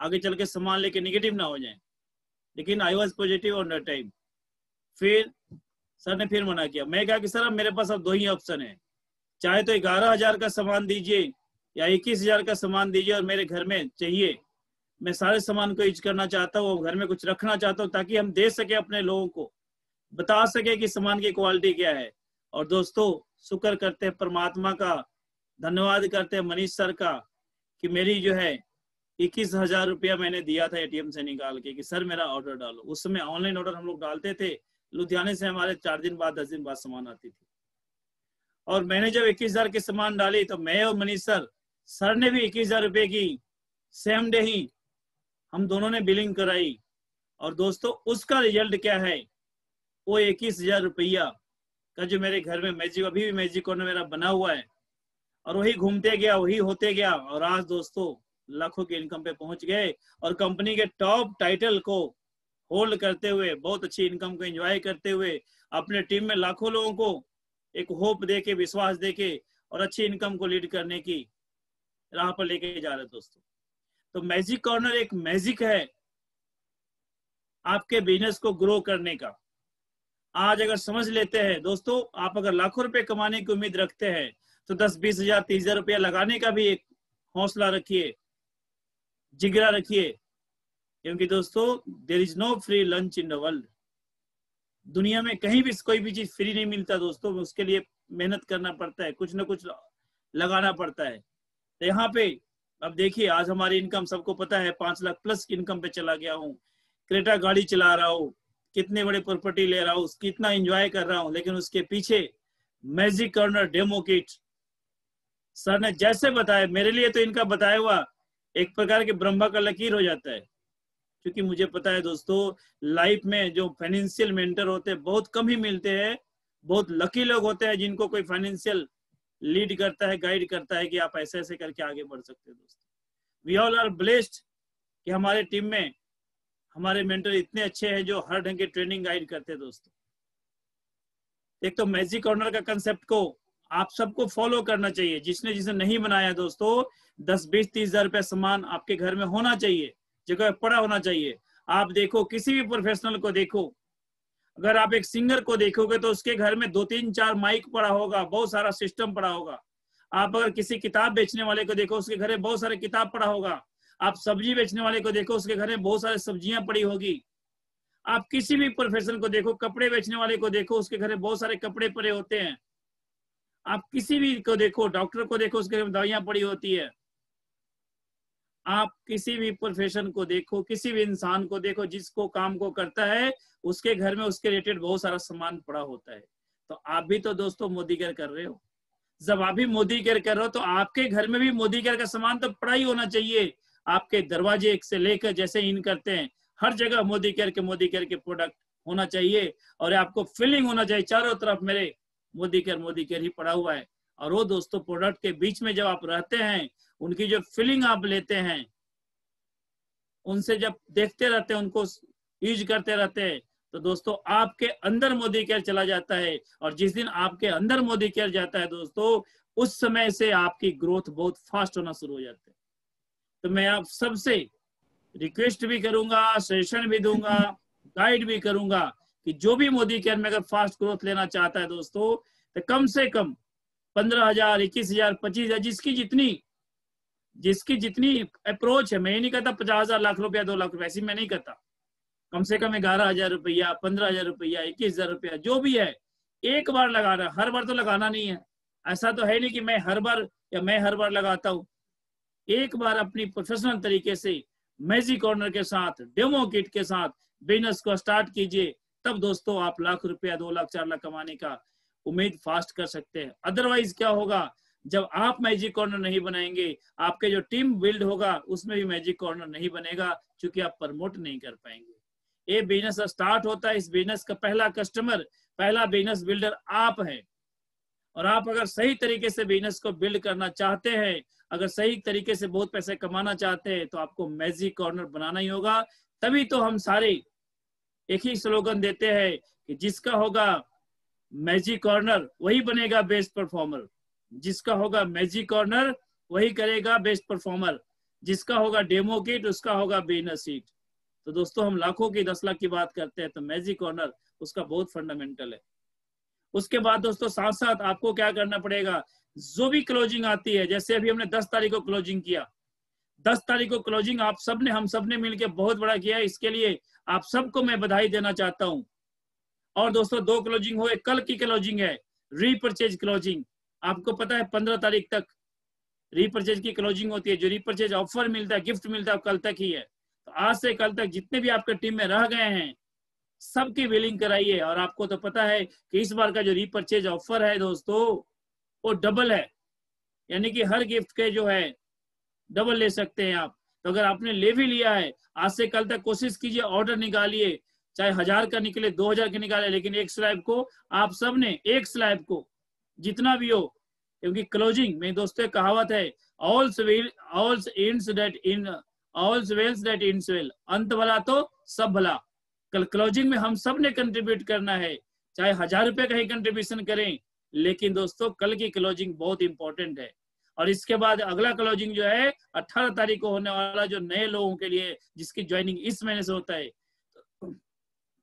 आगे चल के सामान लेके निगेटिव ना हो जाए, लेकिन I was positive on that time. फिर सर ने फिर मना किया। मैं कहा कि सर अब मेरे पास अब 2 ही ऑप्शन है, चाहे तो 11,000 का सामान दीजिए या 21,000 का सामान दीजिए, और मेरे घर में चाहिए, मैं सारे सामान को यूज करना चाहता हूँ, घर में कुछ रखना चाहता हूँ ताकि हम दे सके, अपने लोगों को बता सके कि सामान की क्वालिटी क्या है। और दोस्तों शुक्र करते हैं परमात्मा का, धन्यवाद करते हैं मनीष सर का कि मेरी जो है 21,000 रुपया मैंने दिया था एटीएम से निकाल के कि सर मेरा ऑर्डर डालो। उस समय ऑनलाइन ऑर्डर हम लोग डालते थे, लुधियाने से हमारे 4 दिन बाद 10 दिन बाद सामान आती थी। और मैंने जब 21,000 के सामान डाली तो मैं और मनीष सर ने भी 21,000 रुपए की सेम डे ही हम दोनों ने बिलिंग कराई। और दोस्तों उसका रिजल्ट क्या है, वो 21,000 रुपया का जो मेरे घर में मैजिक, अभी भी मैजिक कॉर्नर मेरा बना हुआ है, और वही घूमते गया, वही होते गया, और आज दोस्तों लाखों की इनकम पे पहुंच गए, और कंपनी के टॉप टाइटल को होल्ड करते हुए, बहुत अच्छी इनकम को एंजॉय करते हुए, अपने टीम में लाखों लोगों को एक होप देके, विश्वास देके, और अच्छी इनकम को लीड करने की राह पर लेके जा रहे दोस्तों। तो मैजिक कॉर्नर एक मैजिक है आपके बिजनेस को ग्रो करने का। आज अगर समझ लेते हैं दोस्तों, आप अगर लाखों रुपए कमाने की उम्मीद रखते हैं तो 10-20 हजार 30,000 रुपया लगाने का भी एक हौसला रखिए, जिगरा रखिए, क्योंकि दोस्तों there is no free lunch in the world. दुनिया में कहीं भी कोई भी चीज फ्री नहीं मिलता दोस्तों, उसके लिए मेहनत करना पड़ता है, कुछ ना कुछ लगाना पड़ता है। तो यहाँ पे अब देखिए, आज हमारी इनकम सबको पता है 5 लाख प्लस की इनकम पे चला गया हूँ, क्रेटा गाड़ी चला रहा हूँ, कितने बड़े प्रॉपर्टी ले रहा हूँ, कितना एंजॉय कर रहा हूँ, लेकिन उसके पीछे magic corner demo kit sir ने जैसे बताया, मेरे लिए तो इनका बताया हुआ एक प्रकार के ब्रह्मा का लकीर हो जाता है। क्योंकि मुझे पता है दोस्तों, लाइफ में जो फाइनेंशियल मेंटर होते हैं बहुत कम ही मिलते हैं। बहुत लकी लोग होते हैं जिनको कोई फाइनेंशियल लीड करता है, गाइड करता है कि आप ऐसे ऐसे करके आगे बढ़ सकते हैं। दोस्तों वी ऑल आर ब्लेस्ड कि हमारे टीम में हमारे मेंटर इतने अच्छे हैं जो हर ढंग के ट्रेनिंग गाइड करते हैं। दोस्तों एक तो मैजिक कॉर्नर का कंसेप्ट को आप सबको फॉलो करना चाहिए। जिसने नहीं बनाया दोस्तों, 10-20-30 हजार रुपया सामान आपके घर में होना चाहिए, जगह पड़ा होना चाहिए। आप देखो, किसी भी प्रोफेशनल को देखो, अगर आप एक सिंगर को देखोगे तो उसके घर में 2-3-4 माइक पड़ा होगा, बहुत सारा सिस्टम पड़ा होगा। आप अगर किसी किताब बेचने वाले को देखो, उसके घर में बहुत सारे किताब पड़ा होगा। आप सब्जी बेचने वाले को देखो, उसके घर में बहुत सारे सब्जियां पड़ी होगी। आप किसी भी प्रोफेशन को देखो, कपड़े बेचने वाले को देखो, उसके घर में बहुत सारे कपड़े पड़े होते हैं। आप किसी भी को देखो, डॉक्टर को देखो, उसके घर में दवाइयां पड़ी होती है। आप किसी भी प्रोफेशन को देखो, किसी भी इंसान को देखो, जिसको काम को करता है, उसके घर में उसके रिलेटेड बहुत सारा सामान पड़ा होता है। तो आप भी तो दोस्तों मोदी केयर कर रहे हो। जब आप भी मोदी केयर कर रहे हो तो आपके घर में भी मोदी केयर का सामान तो पड़ा ही होना चाहिए। आपके दरवाजे से लेकर जैसे इन करते हैं, हर जगह मोदी केयर के प्रोडक्ट होना चाहिए। और आपको फीलिंग होना चाहिए चारों तरफ मेरे मोदी केयर ही पड़ा हुआ है। और वो दोस्तों प्रोडक्ट के बीच में जब आप रहते हैं, उनकी जो फीलिंग आप लेते हैं, उनसे जब देखते रहते हैं, उनको यूज करते रहते हैं, तो दोस्तों आपके अंदर मोदी केयर चला जाता है। और जिस दिन आपके अंदर मोदी केयर जाता है दोस्तों, उस समय से आपकी ग्रोथ बहुत फास्ट होना शुरू हो जाती है। तो मैं आप सबसे रिक्वेस्ट भी करूंगा, सजेशन भी दूंगा, गाइड भी करूंगा कि जो भी मोदी केयर में अगर फास्ट ग्रोथ लेना चाहता है दोस्तों, तो कम से कम 15,000, 21,000, 25,000, जिसकी जितनी अप्रोच है। मैं ये नहीं कहता 50,000, लाख रुपया, 2 लाख रुपया, ऐसी मैं नहीं कहता। कम से कम 11,000 रुपया, 15,000 रुपया, 21,000 रुपया, जो भी है, एक बार लगाना। हर बार तो लगाना नहीं है। ऐसा तो है नहीं कि मैं हर बार लगाता हूँ। एक बार अपनी प्रोफेशनल तरीके से मैजिक कॉर्नर के साथ, डेमो किट के साथ बिजनेस को स्टार्ट कीजिए। तब दोस्तों आप लाख रुपया, 2 लाख, 4 लाख कमाने का उम्मीद फास्ट कर सकते हैं। अदरवाइज क्या होगा, जब आप मैजिक कॉर्नर नहीं बनाएंगे, आपके जो टीम बिल्ड होगा उसमें भी मैजिक कॉर्नर नहीं बनेगा, क्योंकि आप प्रमोट नहीं कर पाएंगे। ये बिजनेस स्टार्ट होता है, इस बिजनेस का पहला कस्टमर, पहला बिजनेस बिल्डर आप हैं। और आप अगर सही तरीके से बिजनेस को बिल्ड करना चाहते हैं, अगर सही तरीके से बहुत पैसे कमाना चाहते हैं, तो आपको मैजिक कॉर्नर बनाना ही होगा। तभी तो हम सारे एक ही स्लोगन देते हैं कि जिसका होगा मैजिक कॉर्नर वही बनेगा बेस्ट परफॉर्मर, जिसका होगा मैजिक कॉर्नर वही करेगा बेस्ट परफॉर्मर, जिसका होगा डेमो किट उसका होगा बिजनेस सीट। तो दोस्तों हम लाखों की, 10 लाख की बात करते हैं, तो मैजिक कॉर्नर उसका बहुत फंडामेंटल है। उसके बाद दोस्तों साथ साथ आपको क्या करना पड़ेगा, जो भी क्लोजिंग आती है, जैसे अभी हमने 10 तारीख को क्लोजिंग किया, 10 तारीख को क्लोजिंग आप सबने, हम सबने मिलकर बहुत बड़ा किया है। इसके लिए आप सबको मैं बधाई देना चाहता हूं। और दोस्तों 2 क्लोजिंग हुए, कल की क्लोजिंग है रीपरचेज क्लोजिंग। आपको पता है 15 तारीख तक रीपरचेज की क्लोजिंग होती है। जो रीपरचेज ऑफर मिलता है, गिफ्ट मिलता है, कल तक ही है। तो आज से कल तक जितने भी आपके टीम में रह गए हैं, सबकी बिलिंग कराइए। और आपको तो पता है कि इस बार का जो रीपरचेज ऑफर है दोस्तों, वो डबल है, यानी कि हर गिफ्ट के जो है डबल ले सकते हैं आप। तो अगर आपने ले भी लिया है, आज से कल तक कोशिश कीजिए, ऑर्डर निकालिए, चाहे 1000 का निकले, 2000 का निकाले, लेकिन एक स्लैब को आप सबने, एक स्लैब को जितना भी हो, क्योंकि क्लोजिंग में दोस्तों कहावत है, अंत भला तो सब भला। कल क्लोजिंग में हम सब ने कंट्रीब्यूट करना है, चाहे 1000 रुपए का ही कंट्रीब्यूशन करें, लेकिन दोस्तों कल की क्लोजिंग बहुत इंपॉर्टेंट है। और इसके बाद अगला क्लोजिंग जो है 18 तारीख को होने वाला, जो नए लोगों के लिए, जिसकी ज्वाइनिंग इस महीने से होता है।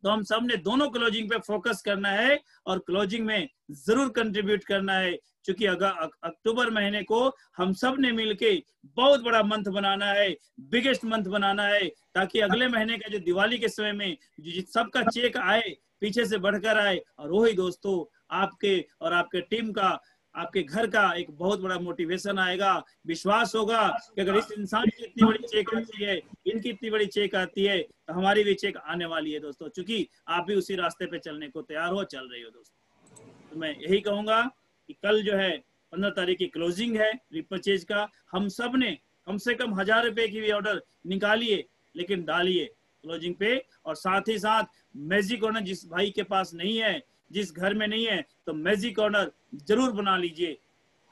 तो हम सब ने दोनों क्लोजिंग पे फोकस करना है और क्लोजिंग में जरूर कंट्रीब्यूट करना है, क्योंकि अक्टूबर महीने को हम सब ने मिलके बहुत बड़ा मंथ बनाना है, बिगेस्ट मंथ बनाना है, ताकि अगले महीने का जो दिवाली के समय में जो सबका चेक आए, पीछे से बढ़कर आए। और वही दोस्तों आपके और आपके टीम का, आपके घर का एक बहुत बड़ा मोटिवेशन आएगा, विश्वास होगा कि अगर इस इंसान की इतनी बड़ी चेक आती है, इनकी इतनी बड़ी चेक आती है, तो हमारी भी चेक आने वाली है दोस्तों, क्योंकि आप भी उसी रास्ते पे चलने को तैयार हो, चल रही हो दोस्तों। तो मैं यही कहूंगा कि कल जो है 15 तारीख की क्लोजिंग है रिपरचेज का। हम सब ने कम से कम 1000 रुपए की भी ऑर्डर निकालिए, लेकिन डालिए क्लोजिंग पे। और साथ ही साथ मैजिक कॉर्नर जिस भाई के पास नहीं है, जिस घर में नहीं है, तो मैजिक कॉर्नर जरूर बना लीजिए।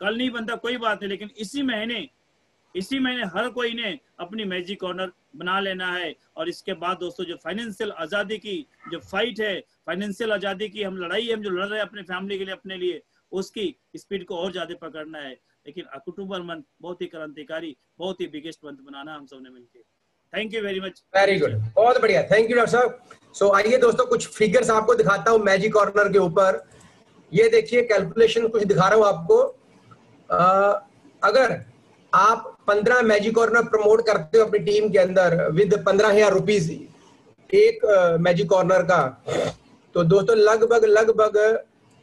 कल नहीं बनता कोई बात नहीं, लेकिन इसी महीने हर कोई ने अपनी मैजिक कॉर्नर बना लेना है। और इसके बाद दोस्तों जो फाइनेंशियल आजादी की जो फाइट है, फाइनेंशियल आजादी की हम लड़ाई हम जो लड़ रहे हैं अपने फैमिली के लिए, अपने लिए, उसकी स्पीड को और ज्यादा पकड़ना है। लेकिन अक्टूबर मंथ बहुत ही क्रांतिकारी, बहुत ही बिगेस्ट मंथ बनाना हम सबने मिलकर। Thank you very much. Very good, बहुत बढ़िया, थैंक यू डॉक्टर साहब। सो आइए दोस्तों कुछ फिगर्स आपको दिखाता हूं मैजिक कॉर्नर के ऊपर। ये देखिए कैलकुलेशन कुछ दिखा रहा हूं आपको। अगर आप 15 मैजिक कॉर्नर प्रमोट करते हो अपनी टीम के अंदर विद 15,000 रुपीज एक मैजिक कॉर्नर का, तो दोस्तों लगभग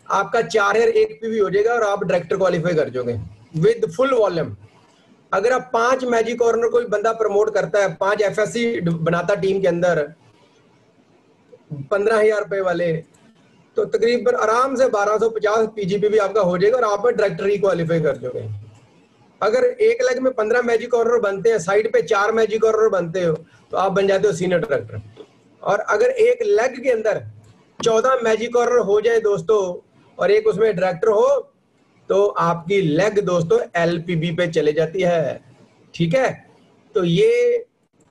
आपका 4,000 एक पीवी हो जाएगा और आप डायरेक्टर क्वालिफाई कर जाओगे विद फुल वॉल्यूम। अगर आप 5 मैजिक कॉर्नर कोई बंदा प्रमोट करता है, 5 एफएससी बनाता टीम के अंदर 15,000 रुपए वाले, तो तकरीबन आराम से 1250 पीजीपी भी आपका हो जाएगा और आप डायरेक्टर ही क्वालिफाई कर जाओगे। अगर एक लेग में 15 मैजिक कॉर्नर बनते हैं, साइड पे 4 मैजिक कॉर्नर बनते हो, तो आप बन जाते हो सीनियर डायरेक्टर। और अगर एक लेग के अंदर 14 मैजिक कॉर्नर हो जाए दोस्तों और एक उसमें डायरेक्टर हो, तो आपकी लेग दोस्तों एलपीबी पे चले जाती है। ठीक है, तो ये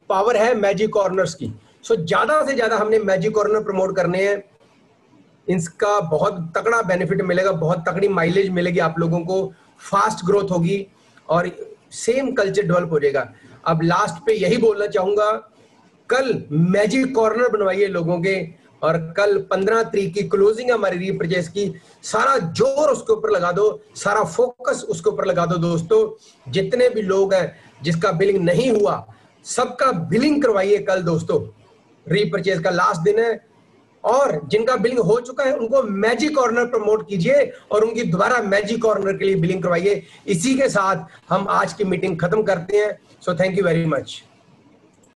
पावर है मैजिक कॉर्नर्स की। सो ज्यादा से ज्यादा हमने मैजिक कॉर्नर प्रमोट करने हैं, इसका बहुत तगड़ा बेनिफिट मिलेगा, बहुत तगड़ी माइलेज मिलेगी आप लोगों को, फास्ट ग्रोथ होगी और सेम कल्चर डेवलप हो जाएगा। अब लास्ट पे यही बोलना चाहूंगा, कल मैजिक कॉर्नर बनवाइए लोगों के, और कल 15 तारीख की क्लोजिंग है हमारी रीपरचेज की, सारा जोर उसके ऊपर लगा दो, सारा फोकस उसके ऊपर लगा दो दोस्तों। जितने भी लोग हैं जिसका बिलिंग नहीं हुआ, सबका बिलिंग करवाइए कल दोस्तों, रीपरचेज का लास्ट दिन है। और जिनका बिलिंग हो चुका है उनको मैजिक कॉर्नर प्रमोट कीजिए और उनकी दोबारा मैजिक कॉर्नर के लिए बिलिंग करवाइए। इसी के साथ हम आज की मीटिंग खत्म करते हैं। So thank you very much.